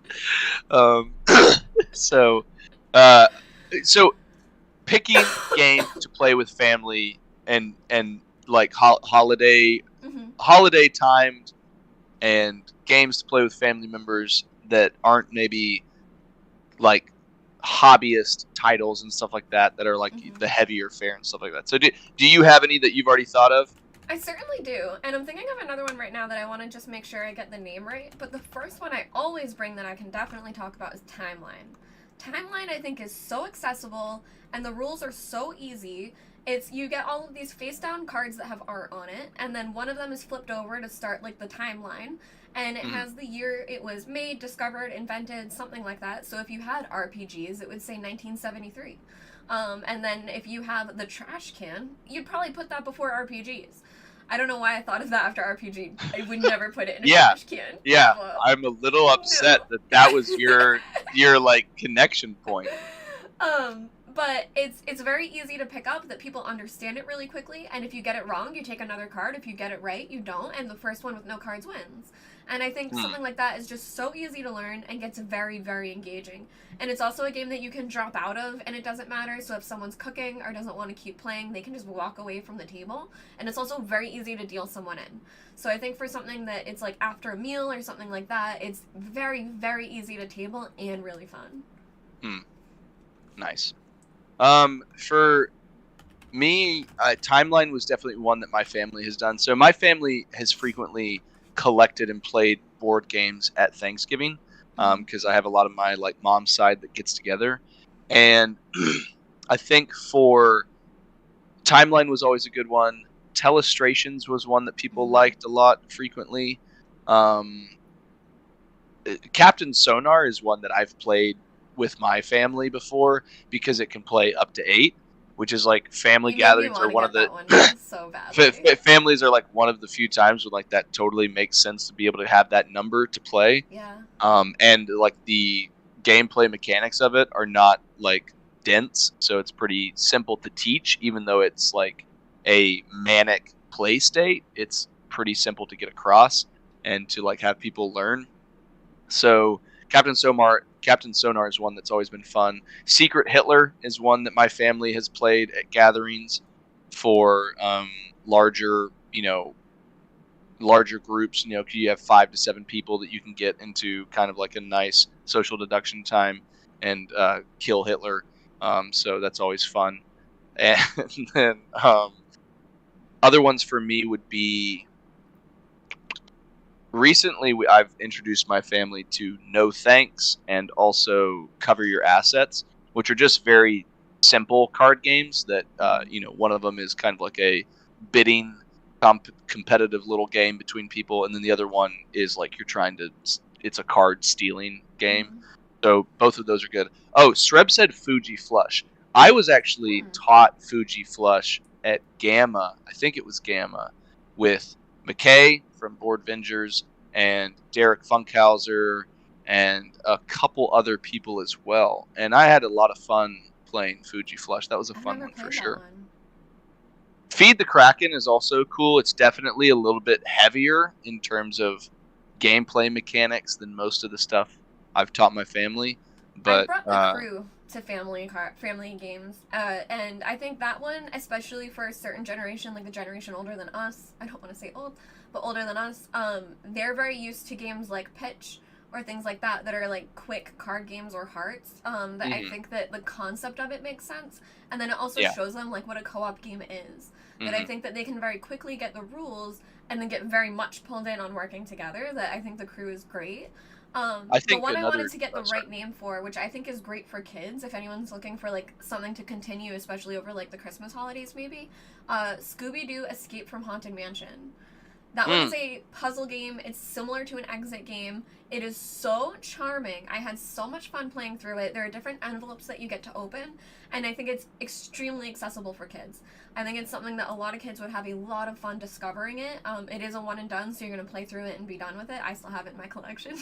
So picking games to play with family and like holiday timed and games to play with family members that aren't maybe like hobbyist titles and stuff like that are like the heavier fare and stuff like that. So do you have any that you've already thought of? I certainly do, and I'm thinking of another one right now that I want to just make sure I get the name right, but the first one I always bring that I can definitely talk about is Timeline. Timeline, I think, is so accessible, and the rules are so easy. It's, you get all of these face-down cards that have art on it, and then one of them is flipped over to start, like, the timeline, and it has the year it was made, discovered, invented, something like that. So if you had RPGs, it would say 1973. And then if you have the trash can, you'd probably put that before RPGs. I don't know why I thought of that after RPG. I would never put it in a trash can. Yeah, I'm a little upset that was your like connection point. But it's very easy to pick up, that people understand it really quickly, and if you get it wrong, you take another card. If you get it right, you don't, and the first one with no cards wins. And I think something like that is just so easy to learn and gets very, very engaging. And it's also a game that you can drop out of, and it doesn't matter. So if someone's cooking or doesn't want to keep playing, they can just walk away from the table. And it's also very easy to deal someone in. So I think for something that it's like after a meal or something like that, it's very, very easy to table and really fun. Nice. For me, Timeline was definitely one that my family has done. So my family has frequently collected and played board games at Thanksgiving, because I have a lot of my like mom's side that gets together, and I think for Timeline was always a good one. Telestrations was one that people liked a lot frequently. Captain Sonar is one that I've played with my family before because it can play up to 8, which is like family gatherings are one of the so families are like one of the few times when like that totally makes sense to be able to have that number to play. And like the gameplay mechanics of it are not like dense, so it's pretty simple to teach, even though it's like a manic play state. It's pretty simple to get across and to like have people learn. So Captain Sonar is one that's always been fun. Secret Hitler is one that my family has played at gatherings for larger groups. You have 5 to 7 people that you can get into kind of like a nice social deduction time and kill Hitler. So that's always fun. And then other ones for me would be, recently I've introduced my family to No Thanks and also Cover Your Assets, which are just very simple card games that one of them is kind of like a bidding competitive little game between people, and then the other one is like it's a card stealing game. So both of those are good. Oh, Sreb said Fuji Flush. I was actually taught Fuji Flush at Gamma, I think it was Gamma, with McKay from Board Vengers and Derek Funkhauser and a couple other people as well. And I had a lot of fun playing Fuji Flush. That was a fun one for sure. Feed the Kraken is also cool. It's definitely a little bit heavier in terms of gameplay mechanics than most of the stuff I've taught my family. But I brought the crew to family games, and I think that one, especially for a certain generation, like the generation older than us, I don't want to say old, but older than us, they're very used to games like Pitch or things like that are like quick card games or hearts, that I think that the concept of it makes sense, and then it also shows them like what a co-op game is. That I think that they can very quickly get the rules and then get very much pulled in on working together. That I think the crew is great. I think the one I wanted to get the right name for, which I think is great for kids, if anyone's looking for like something to continue, especially over like the Christmas holidays maybe, Scooby-Doo Escape from Haunted Mansion. That one is a puzzle game. It's similar to an exit game. It is so charming. I had so much fun playing through it. There are different envelopes that you get to open, and I think it's extremely accessible for kids. I think it's something that a lot of kids would have a lot of fun discovering it. It is a one and done, so you're going to play through it and be done with it. I still have it in my collection.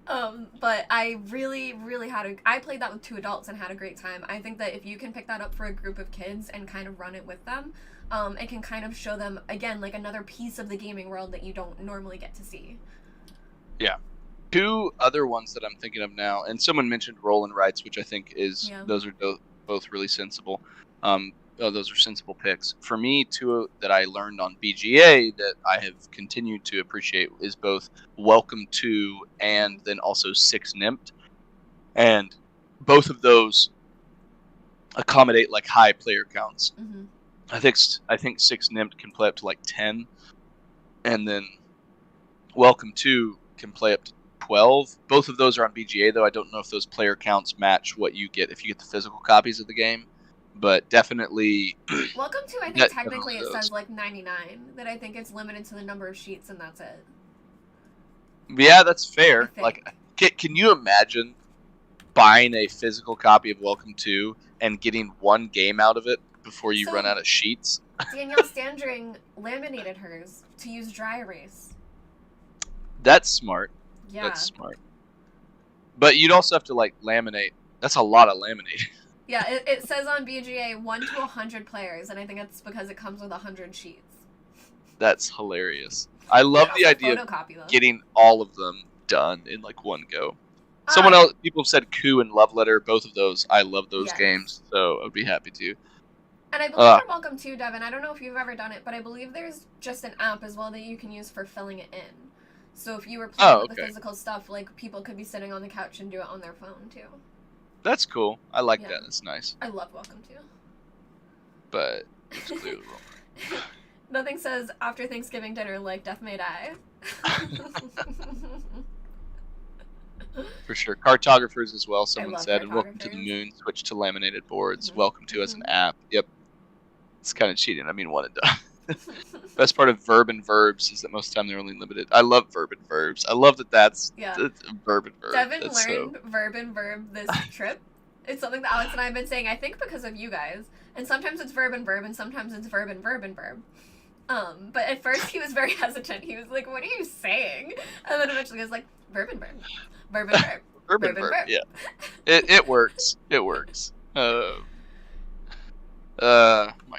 But I really, really I played that with 2 adults and had a great time. I think that if you can pick that up for a group of kids and kind of run it with them, it can kind of show them, again, like another piece of the gaming world that you don't normally get to see. Yeah. 2 other ones that I'm thinking of now, and someone mentioned Roll and Rights, which I think is, those are both really sensible. Those are sensible picks. For me, two that I learned on BGA that I have continued to appreciate is both Welcome To and then also Six Nymped. And both of those accommodate like high player counts. Mm-hmm. I think Six Nymped can play up to like 10, and then Welcome To can play up to 12. Both of those are on BGA, though. I don't know if those player counts match what you get if you get the physical copies of the game, but definitely. Welcome To, I think technically it says like 99. That I think it's limited to the number of sheets and that's it. Yeah, that's fair. Like, can you imagine buying a physical copy of Welcome To and getting one game out of it before you run out of sheets? Danielle Standring laminated hers to use dry erase. That's smart. Yeah. That's smart. But you'd also have to like laminate. That's a lot of laminating. Yeah, it says on BGA 1 to 100 players, and I think it's because it comes with 100 sheets. That's hilarious. I love the idea of getting all of them done in like one go. People have said Coup and Love Letter, both of those. I love those games, so I'd be happy to. And I believe for Welcome To, Devon, I don't know if you've ever done it, but I believe there's just an app as well that you can use for filling it in. So if you were playing with the physical stuff, like people could be sitting on the couch and do it on their phone too. That's cool. I like that. That's nice. I love Welcome To. But it's clearly wrong. Nothing says after Thanksgiving dinner like Death May Die. For sure. Cartographers as well, someone said. And Welcome to the Moon, switch to laminated boards. Mm-hmm. Welcome To as an app. Yep. It's kind of cheating. I mean, one and done. Best part of verb and verbs is that most of the time they're only limited. I love verb and verbs. I love that's verb and verb. Devon learned verb and verb this trip. It's something that Alex and I have been saying, I think because of you guys. And sometimes it's verb and verb, and sometimes it's verb and verb and verb. But at first he was very hesitant. He was like, what are you saying? And then eventually he was like, verb and verb. Verb and verb. Verb and verb, yeah. It works. It works. My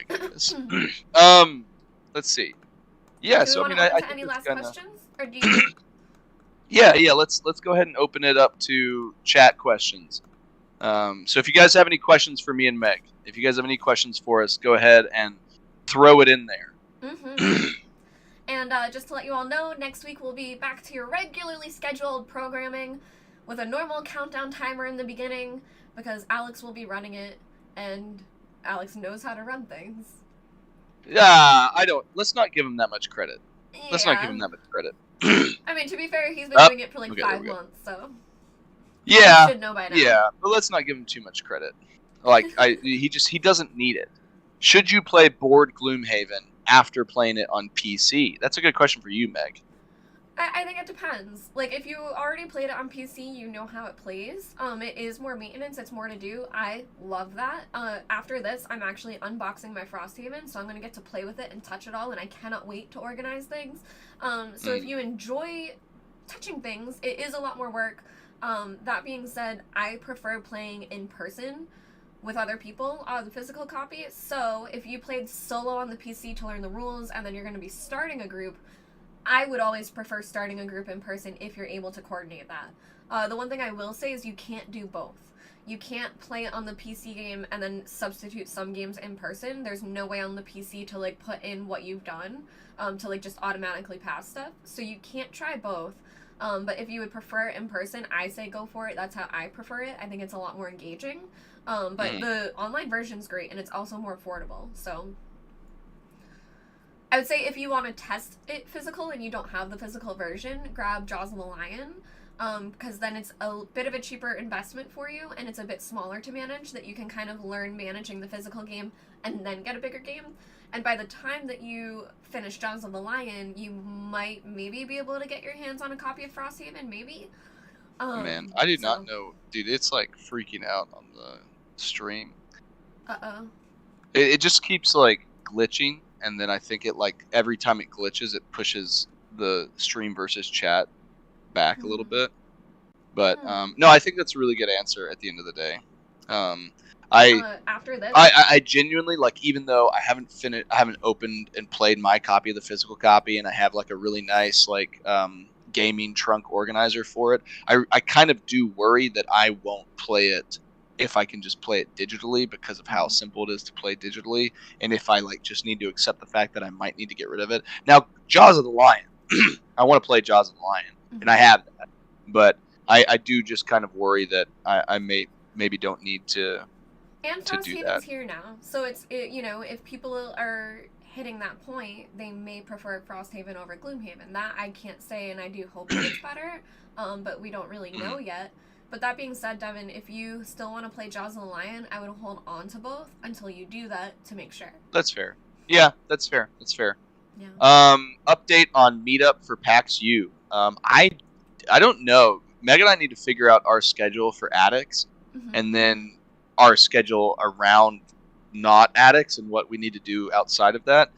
goodness. Let's see. Yeah, so I mean, I think any last questions, or do you? Yeah. Let's go ahead and open it up to chat questions. So if you guys have any questions for me and Meg, if you guys have any questions for us, go ahead and throw it in there. Mm-hmm. And just to let you all know, next week we'll be back to your regularly scheduled programming with a normal countdown timer in the beginning because Alex will be running it, and Alex knows how to run things. Yeah, let's not give him that much credit. Yeah. Let's not give him that much credit. I mean, to be fair, he's been doing it for like 5 months, so. Yeah. He should know by now. Yeah, but let's not give him too much credit. Like, he doesn't need it. Should you play Board Gloomhaven after playing it on PC? That's a good question for you, Meg. I think it depends. Like, if you already played it on PC, you know how it plays. It is more maintenance. It's more to do. I love that. After this, I'm actually unboxing my Frosthaven, so I'm going to get to play with it and touch it all, and I cannot wait to organize things. So if you enjoy touching things, it is a lot more work. That being said, I prefer playing in person with other people on the physical copy. So if you played solo on the PC to learn the rules, and then you're going to be starting a group, I would always prefer starting a group in person if you're able to coordinate that. The one thing I will say is you can't do both. You can't play it on the PC game and then substitute some games in person. There's no way on the PC to like put in what you've done to like just automatically pass stuff. So you can't try both. But if you would prefer it in person, I say go for it. That's how I prefer it. I think it's a lot more engaging. But the online version's great, and it's also more affordable. So I would say if you want to test it physical and you don't have the physical version, grab Jaws of the Lion, because then it's a bit of a cheaper investment for you, and it's a bit smaller to manage, that you can kind of learn managing the physical game and then get a bigger game. And by the time that you finish Jaws of the Lion, you might maybe be able to get your hands on a copy of Frosthaven, maybe. Man, I did not know. Dude, it's like freaking out on the stream. Uh-oh. It just keeps like glitching. And then I think it like every time it glitches, it pushes the stream versus chat back a little bit. But no, I think that's a really good answer at the end of the day. After this, I genuinely like, even though I haven't opened and played my copy of the physical copy, and I have like a really nice like gaming trunk organizer for it. I kind of do worry that I won't play it if I can just play it digitally because of how simple it is to play digitally, and if I like just need to accept the fact that I might need to get rid of it. Now, Jaws of the Lion, I want to play Jaws of the Lion, and I have that, but I do just kind of worry that I maybe don't need to. And Frosthaven's here now, so if people are hitting that point, they may prefer Frosthaven over Gloomhaven. That I can't say, and I do hope that it's better, but we don't really know yet. But that being said, Devon, if you still want to play Jaws of the Lion, I would hold on to both until you do that to make sure. That's fair. Yeah, that's fair. That's fair. Yeah. Update on meetup for PAX U. I don't know. Meg and I need to figure out our schedule for addicts, and then our schedule around not addicts and what we need to do outside of that.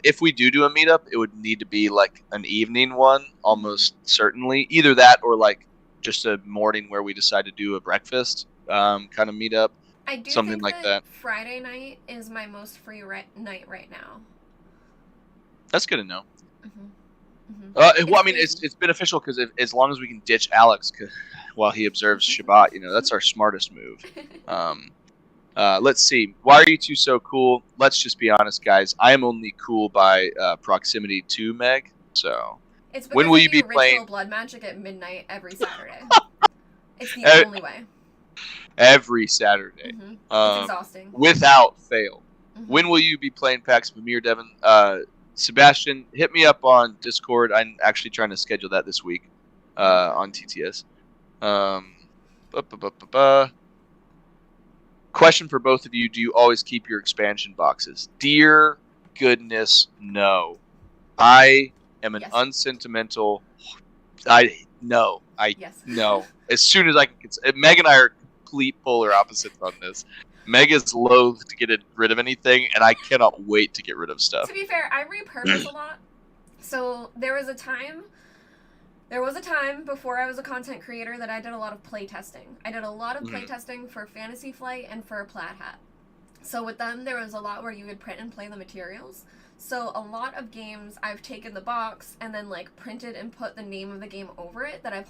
If we do a meetup, it would need to be like an evening one, almost certainly. Either that or like just a morning where we decide to do a breakfast kind of meetup. I do something think like that. Friday night is my most free night right now. That's good to know. Well, I mean, it's beneficial because as long as we can ditch Alex while he observes Shabbat, that's our smartest move. Let's see. Why are you two so cool? Let's just be honest, guys. I am only cool by proximity to Meg. So it's because when will you be ritual playing blood magic at midnight every Saturday? It's the only way. Every Saturday. It's exhausting. Without fail. When will you be playing PAX Mimir, Devon? Sebastian, hit me up on Discord. I'm actually trying to schedule that this week on TTS. Question for both of you. Do you always keep your expansion boxes? Dear goodness, no. I am an unsentimental... No. As soon as I can... Meg and I are complete polar opposites on this. Meg is loath to get rid of anything, and I cannot wait to get rid of stuff. To be fair, I repurpose a lot. So there was a time before I was a content creator that I did a lot of playtesting. I did a lot of playtesting for Fantasy Flight and for Plaid Hat. So with them, there was a lot where you would print and play the materials. So a lot of games, I've taken the box and then like printed and put the name of the game over it. That I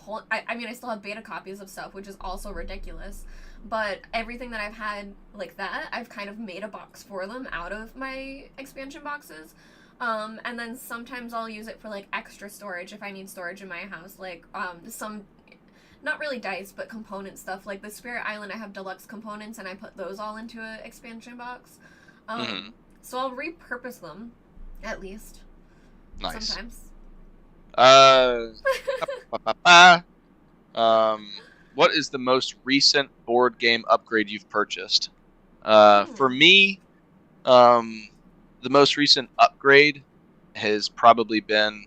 still have beta copies of stuff, which is also ridiculous. But everything that I've had like that, I've kind of made a box for them out of my expansion boxes. And then sometimes I'll use it for like extra storage if I need storage in my house. Like some, not really dice, but component stuff. Like the Spirit Island, I have deluxe components and I put those all into an expansion box. So I'll repurpose them, at least. Nice. Sometimes. What is the most recent board game upgrade you've purchased? For me, the most recent upgrade has probably been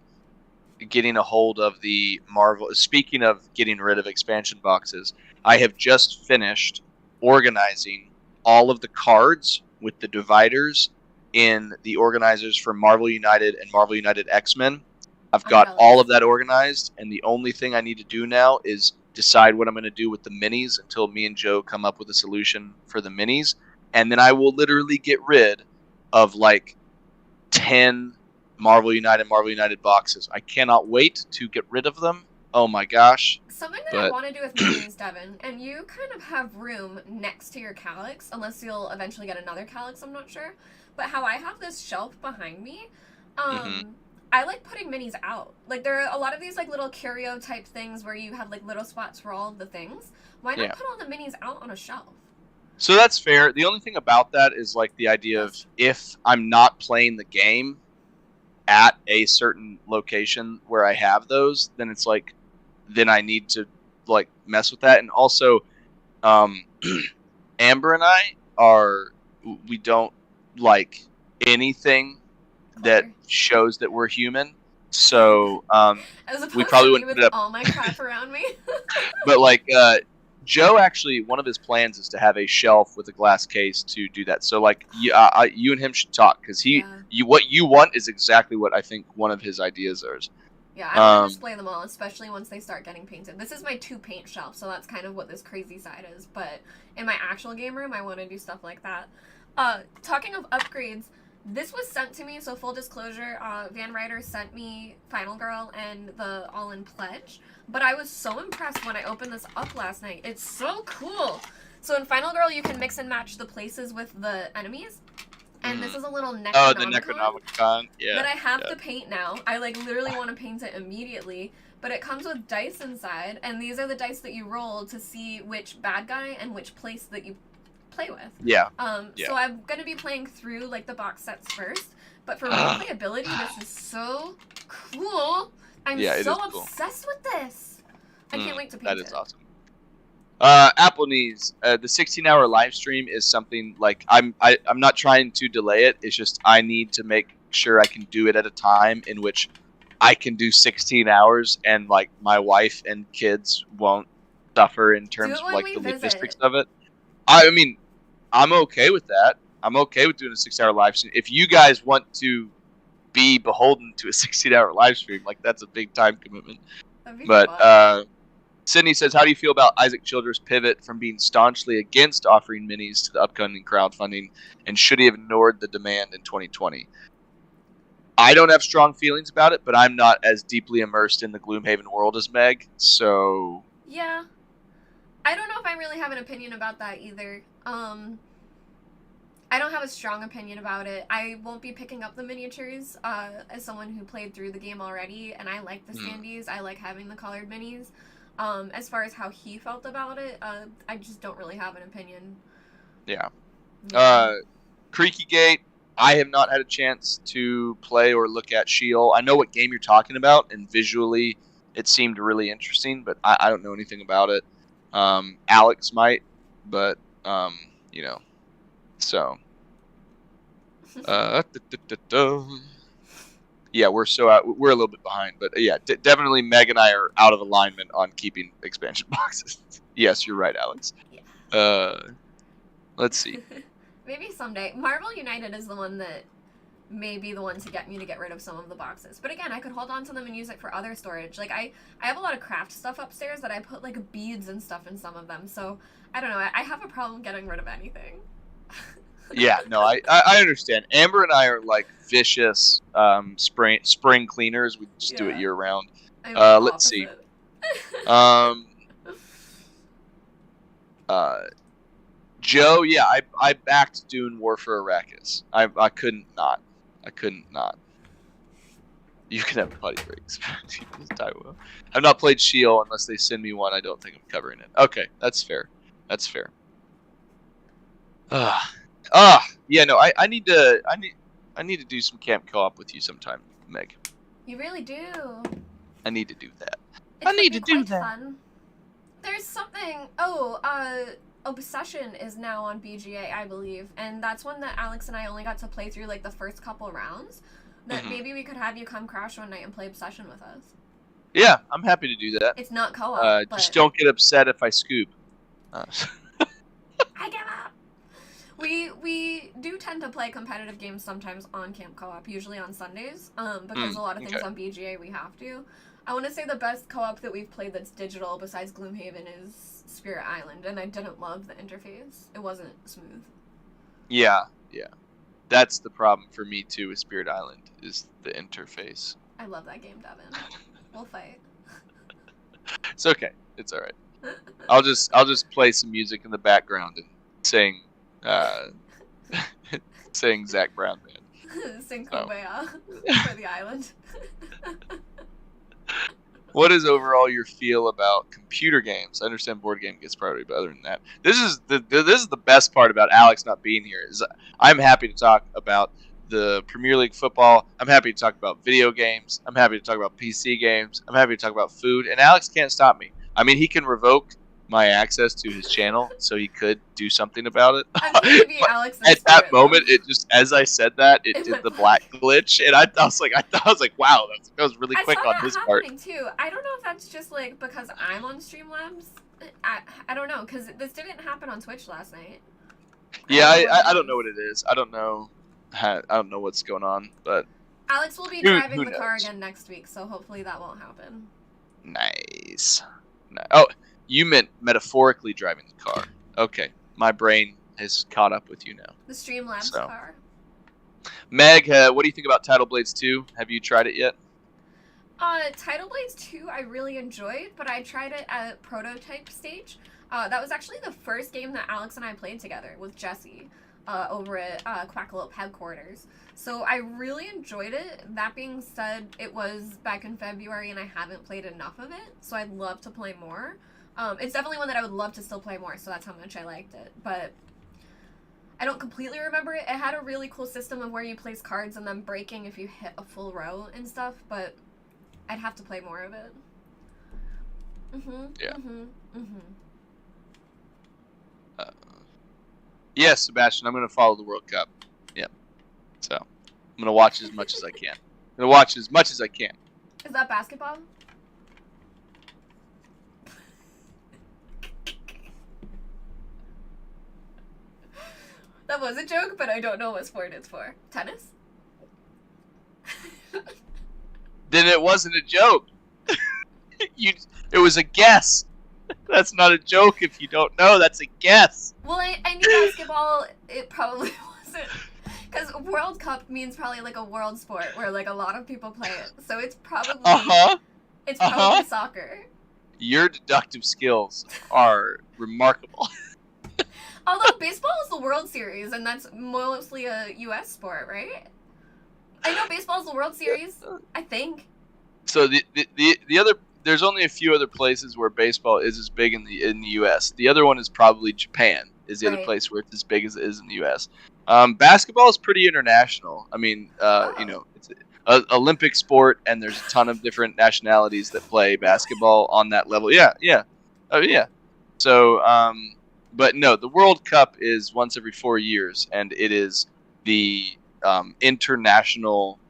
getting a hold of the Marvel. Speaking of getting rid of expansion boxes, I have just finished organizing all of the cards with the dividers in the organizers for Marvel United and Marvel United X-Men. I've got all of that organized, and the only thing I need to do now is decide what I'm going to do with the minis until me and Joe come up with a solution for the minis, and then I will literally get rid of like 10 Marvel United boxes. I cannot wait to get rid of them. Oh my gosh. Something that I want to do with minis, Devon, and you kind of have room next to your Calyx, unless you'll eventually get another Calyx, I'm not sure. But how I have this shelf behind me, I like putting minis out. Like, there are a lot of these, like, little curio type things where you have, like, little spots for all of the things. Why not put all the minis out on a shelf? So that's fair. The only thing about that is, like, the idea of if I'm not playing the game at a certain location where I have those, then it's like, then I need to, like, mess with that. And also, Amber and I we don't like anything that shows that we're human. So we probably wouldn't put it up. All my crap around me. But like Joe, actually, one of his plans is to have a shelf with a glass case to do that. So like you and him should talk, because what you want is exactly what I think one of his ideas is. Yeah, I want to display them all, especially once they start getting painted. This is my 2 paint shelf, so that's kind of what this crazy side is. But in my actual game room, I want to do stuff like that. Talking of upgrades, this was sent to me, so full disclosure, Van Ryder sent me Final Girl and the All-In Pledge, but I was so impressed when I opened this up last night. It's so cool! So in Final Girl, you can mix and match the places with the enemies. And this is a little Necronomicon. Oh, the Necronomicon, yeah. That I have to paint now. I like literally want to paint it immediately. But it comes with dice inside, and these are the dice that you roll to see which bad guy and which place that you play with. Yeah. So I'm gonna be playing through like the box sets first. But for replayability, this is so cool. I'm so obsessed with this. I can't wait to paint it. That is awesome. Apple Knees, the 16-hour live stream is something like I'm not trying to delay it. It's just I need to make sure I can do it at a time in which I can do 16 hours and like my wife and kids won't suffer in terms of like the logistics of it. I mean, I'm okay with that. I'm okay with doing a 6-hour live stream. If you guys want to be beholden to a 16-hour live stream, like that's a big time commitment. But Sydney says, how do you feel about Isaac Childers' pivot from being staunchly against offering minis to the upcoming crowdfunding, and should he have ignored the demand in 2020? I don't have strong feelings about it, but I'm not as deeply immersed in the Gloomhaven world as Meg, so... Yeah. I don't know if I really have an opinion about that either. I don't have a strong opinion about it. I won't be picking up the miniatures as someone who played through the game already, and I like the standees. I like having the colored minis. As far as how he felt about it, I just don't really have an opinion. Yeah. Creaky Gate, I have not had a chance to play or look at Sheol. I know what game you're talking about, and visually it seemed really interesting, but I don't know anything about it. Alex might, but, you know, so. Yeah, we're a little bit behind, but yeah, definitely Meg and I are out of alignment on keeping expansion boxes. Yes, you're right, Alex. Yeah. Let's see. Maybe someday. Marvel United is the one that may be the one to get me to get rid of some of the boxes. But again, I could hold on to them and use it for other storage. Like I have a lot of craft stuff upstairs that I put like beads and stuff in some of them. So I don't know. I have a problem getting rid of anything. Yeah, no, I understand. Amber and I are like vicious spring cleaners. We just do it year round. Let's see. Joe, yeah, I backed Dune War for Arrakis. I couldn't not. You can have putty breaks. I've not played Sheol unless they send me one. I don't think I'm covering it. Okay, that's fair. Yeah, no, I need to do some camp co-op with you sometime, Meg. You really do. I need to do that. I need to do that. Fun. There's something. Obsession is now on BGA, I believe, and that's one that Alex and I only got to play through like the first couple rounds. That maybe we could have you come crash one night and play Obsession with us. Yeah, I'm happy to do that. It's not co-op. Just don't get upset if I scoop. I give up. We do tend to play competitive games sometimes on Camp Co-op, usually on Sundays, because a lot of things on BGA we have to. I want to say the best co-op that we've played that's digital besides Gloomhaven is Spirit Island, and I didn't love the interface. It wasn't smooth. Yeah. That's the problem for me too with Spirit Island, is the interface. I love that game, Devon. We'll fight. It's okay. It's all right. I'll just play some music in the background and sing Zach Brown Band. Sing Kumbaya for the island. What is overall your feel about computer games? I understand board game gets priority, but other than that, this is the best part about Alex not being here. Is I'm happy to talk about the Premier League football. I'm happy to talk about video games. I'm happy to talk about PC games. I'm happy to talk about food, and Alex can't stop me. I mean, he can revoke my access to his channel, so he could do something about it. At that moment, it just, as I said that, it did the black glitch, and I was like, wow, that was really quick on his part. Too. I don't know if that's just like because I'm on Streamlabs. I don't know, because this didn't happen on Twitch last night. Yeah, I don't know what it is. I don't know what's going on, but Alex will be driving the car again next week, so hopefully that won't happen. Nice. Oh. You meant metaphorically driving the car. Okay, my brain has caught up with you now. The Streamlabs car. Meg, what do you think about Tidal Blades 2? Have you tried it yet? Tidal Blades 2 I really enjoyed, but I tried it at prototype stage. That was actually the first game that Alex and I played together with Jesse over at Quackalope headquarters. So I really enjoyed it. That being said, it was back in February and I haven't played enough of it, so I'd love to play more. It's definitely one that I would love to still play more, so that's how much I liked it. But I don't completely remember it. It had a really cool system of where you place cards and then breaking if you hit a full row and stuff, but I'd have to play more of it. Yeah. Yes, Sebastian, I'm going to follow the World Cup. Yeah. So, I'm going to watch as much as I can. Is that basketball? That was a joke, but I don't know what sport it's for. Tennis? Then it wasn't a joke. It was a guess. That's not a joke if you don't know. That's a guess. Well, I knew basketball. It probably wasn't. Because World Cup means probably like a world sport where like a lot of people play it. So it's probably it's probably soccer. Your deductive skills are remarkable. Although baseball is the World Series, and that's mostly a U.S. sport, right? I know baseball is the World Series. I think. So the other, there's only a few other places where baseball is as big in the U.S. The other one is probably Japan. Is the other place where it's as big as it is in the U.S. Basketball is pretty international. I mean, you know, it's an Olympic sport, and there's a ton of different nationalities that play basketball on that level. Yeah. Oh yeah. So, but no, the World Cup is once every 4 years, and it is the international,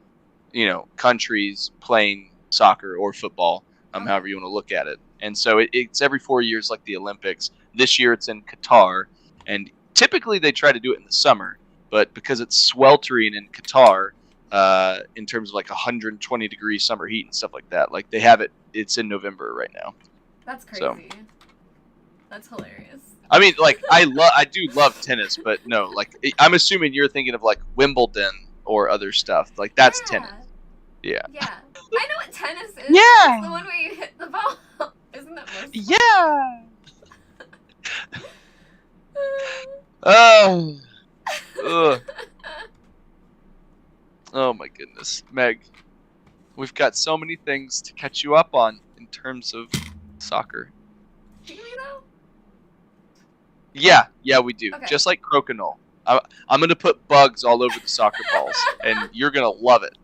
you know, countries playing soccer or football, however you want to look at it. And so it's every 4 years, like the Olympics. This year it's in Qatar, and typically they try to do it in the summer, but because it's sweltering in Qatar, in terms of like 120-degree summer heat and stuff like that, like they have it's in November right now. That's crazy. So, that's hilarious. I mean, like I do love tennis, but no, like I'm assuming you're thinking of like Wimbledon or other stuff. Like that's tennis. Yeah. Yeah. I know what tennis is. Yeah. It's the one where you hit the ball. Isn't that most fun? Yeah. Oh. Ugh. Oh my goodness, Meg. We've got so many things to catch you up on in terms of soccer. Do we though? Yeah, we do. Okay. Just like crokinole. I'm gonna put bugs all over the soccer balls, and you're gonna love it.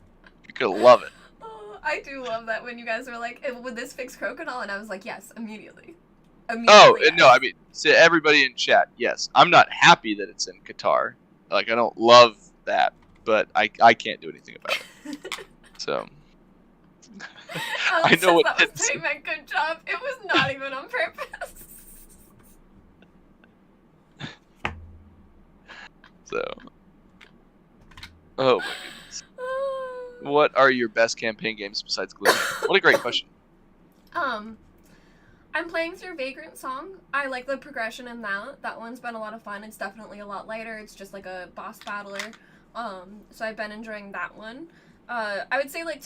You're gonna love it. Oh, I do love that when you guys were like, "Would this fix crokinole?" And I was like, "Yes, immediately." Oh, yes. No, I mean, so everybody in chat, yes. I'm not happy that it's in Qatar. Like, I don't love that, but I can't do anything about it. So. I know what that was doing my good job. It was not even on purpose. So. Oh my goodness. What are your best campaign games besides Gloomhaven? What a great question. I'm playing through Vagrant Song. I like the progression in that. That one's been a lot of fun. It's definitely a lot lighter. It's just like a boss battler. So I've been enjoying that one. I would say like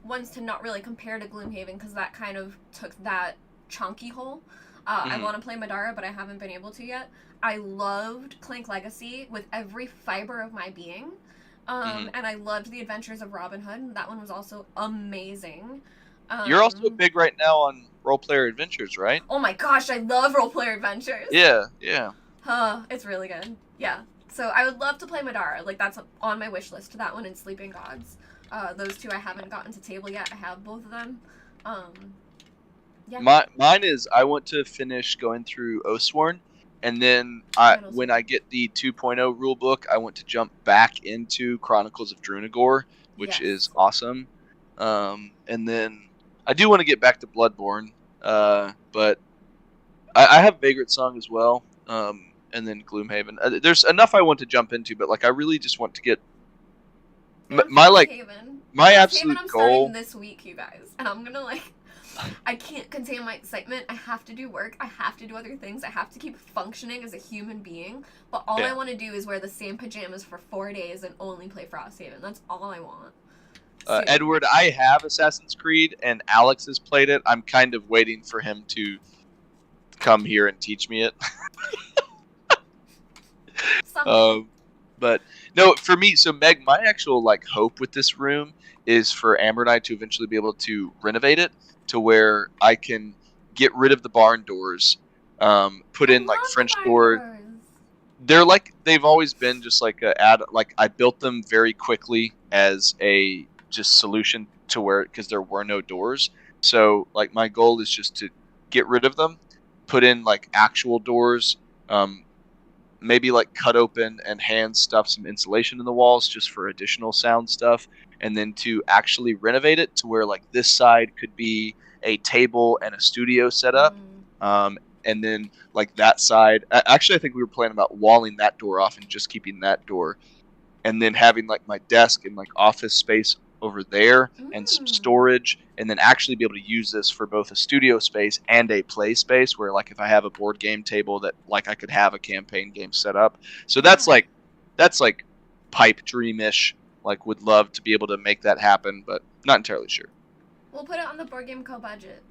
ones to not really compare to Gloomhaven because that kind of took that chunky hole. I want to play Madara, but I haven't been able to yet. I loved Clank Legacy with every fiber of my being. And I loved The Adventures of Robin Hood. That one was also amazing. You're also big right now on Role Player Adventures, right? Oh my gosh, I love Role Player Adventures. Yeah. It's really good. Yeah. So I would love to play Madara. Like, that's on my wish list. That one and Sleeping Gods. Those two I haven't gotten to table yet. I have both of them. Yeah. Mine is I want to finish going through Oathsworn, and then when I get the 2.0 rule book, I want to jump back into Chronicles of Drunagor, which is awesome. And then I do want to get back to Bloodborne, but I have Vagrant Song as well, and then Gloomhaven. There's enough I want to jump into, but like I really just want to get my absolute I'm goal. Starting this week, you guys, and I'm gonna like. I can't contain my excitement. I have to do work. I have to do other things. I have to keep functioning as a human being. But all I want to do is wear the same pajamas for 4 days and only play Frosthaven. That's all I want. Edward, I have Assassin's Creed, and Alex has played it. I'm kind of waiting for him to come here and teach me it. But no, for me, so Meg, my actual hope with this room is for Amber and I to eventually be able to renovate it to where I can get rid of the barn doors, put in French doors. They've always been just I built them very quickly as a just solution to where, because there were no doors. So my goal is just to get rid of them, put in actual doors, maybe cut open and hand stuff some insulation in the walls just for additional sound stuff, and then to actually renovate it to where this side could be a table and a studio setup. And then that side, actually I think we were planning about walling that door off and just keeping that door, and then having my desk and office space over there and some storage, and then actually be able to use this for both a studio space and a play space where if I have a board game table that I could have a campaign game set up. So that's pipe dreamish. Would love to be able to make that happen, but not entirely sure. We'll put it on the Board Game Co budget,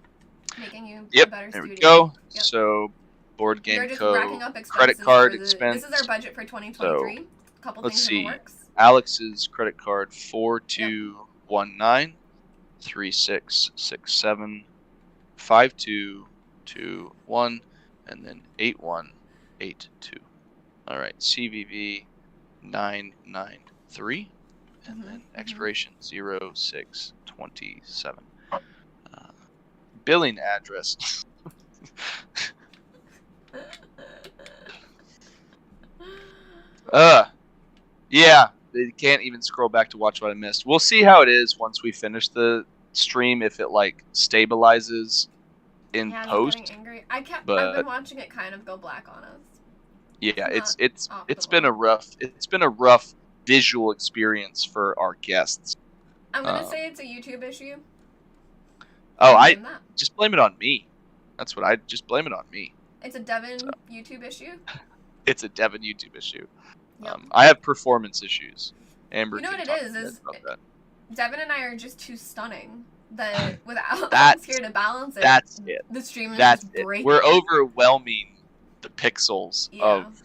making you a better there studio. We go. Yep. So Board Game just Co racking up credit card expense. This is our budget for 2023. So, couple let's things in the see. works. Alex's credit card 4219 3667 5221 and then 8182. All right, CVV 993 and then expiration 0627. Billing address. Yeah, they can't even scroll back to watch what I missed. We'll see how it is once we finish the stream, if it stabilizes in post. Angry. I've been watching it kind of go black on us. Yeah, it's been a rough visual experience for our guests. I'm gonna say it's a YouTube issue. I just blame it on me. That's what I just blame it on me. It's a Devon YouTube issue. It's a Devon YouTube issue. Yep. I have performance issues. Amber, you know what it is Devon and I are just too stunning that without us here to balance it. That's it. The stream is just breaking. We're overwhelming the pixels of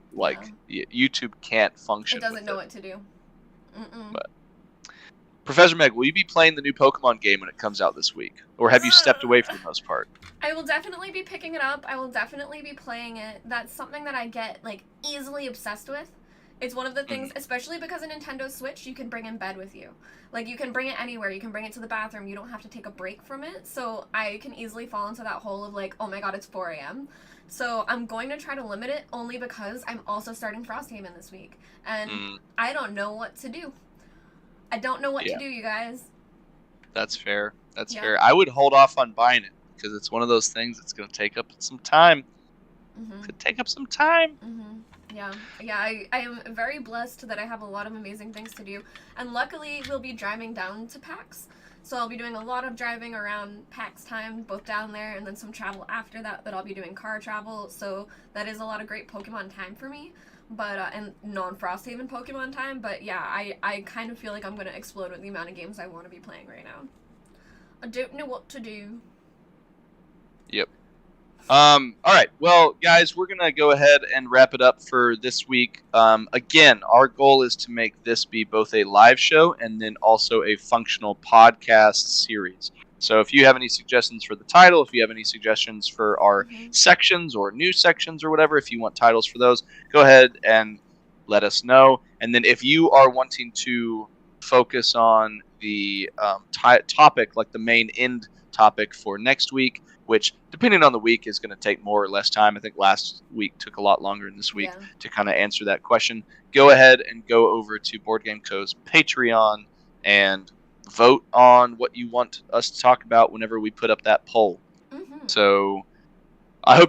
YouTube can't function. It doesn't know what to do. But Professor Meg, will you be playing the new Pokemon game when it comes out this week, or have you stepped away for the most part? I will definitely be picking it up. I will definitely be playing it. That's something that I get easily obsessed with. It's one of the things, especially because a Nintendo Switch, you can bring in bed with you. You can bring it anywhere. You can bring it to the bathroom. You don't have to take a break from it. So I can easily fall into that hole of oh my god, it's 4 a.m. So I'm going to try to limit it only because I'm also starting Frosthaven this week. And I don't know what to do. I don't know what to do, you guys. That's fair. That's fair. I would hold off on buying it because it's one of those things that's going to take up some time. Could take up some time. Yeah, I am very blessed that I have a lot of amazing things to do. And luckily, we'll be driving down to PAX. So I'll be doing a lot of driving around PAX time, both down there and then some travel after that I'll be doing car travel. So that is a lot of great Pokemon time for me. But, and non-Frosthaven Pokemon time. But yeah, I kind of feel like I'm going to explode with the amount of games I want to be playing right now. I don't know what to do. Yep. All right. Well, guys, we're going to go ahead and wrap it up for this week. Again, our goal is to make this be both a live show and then also a functional podcast series. So if you have any suggestions for the title, if you have any suggestions for our sections or new sections or whatever, if you want titles for those, go ahead and let us know. And then if you are wanting to focus on the topic, the main end topic for next week, which, depending on the week, is going to take more or less time. I think last week took a lot longer than this week to kind of answer that question. Go ahead and go over to Board Game Co.'s Patreon and vote on what you want us to talk about whenever we put up that poll. So I hope you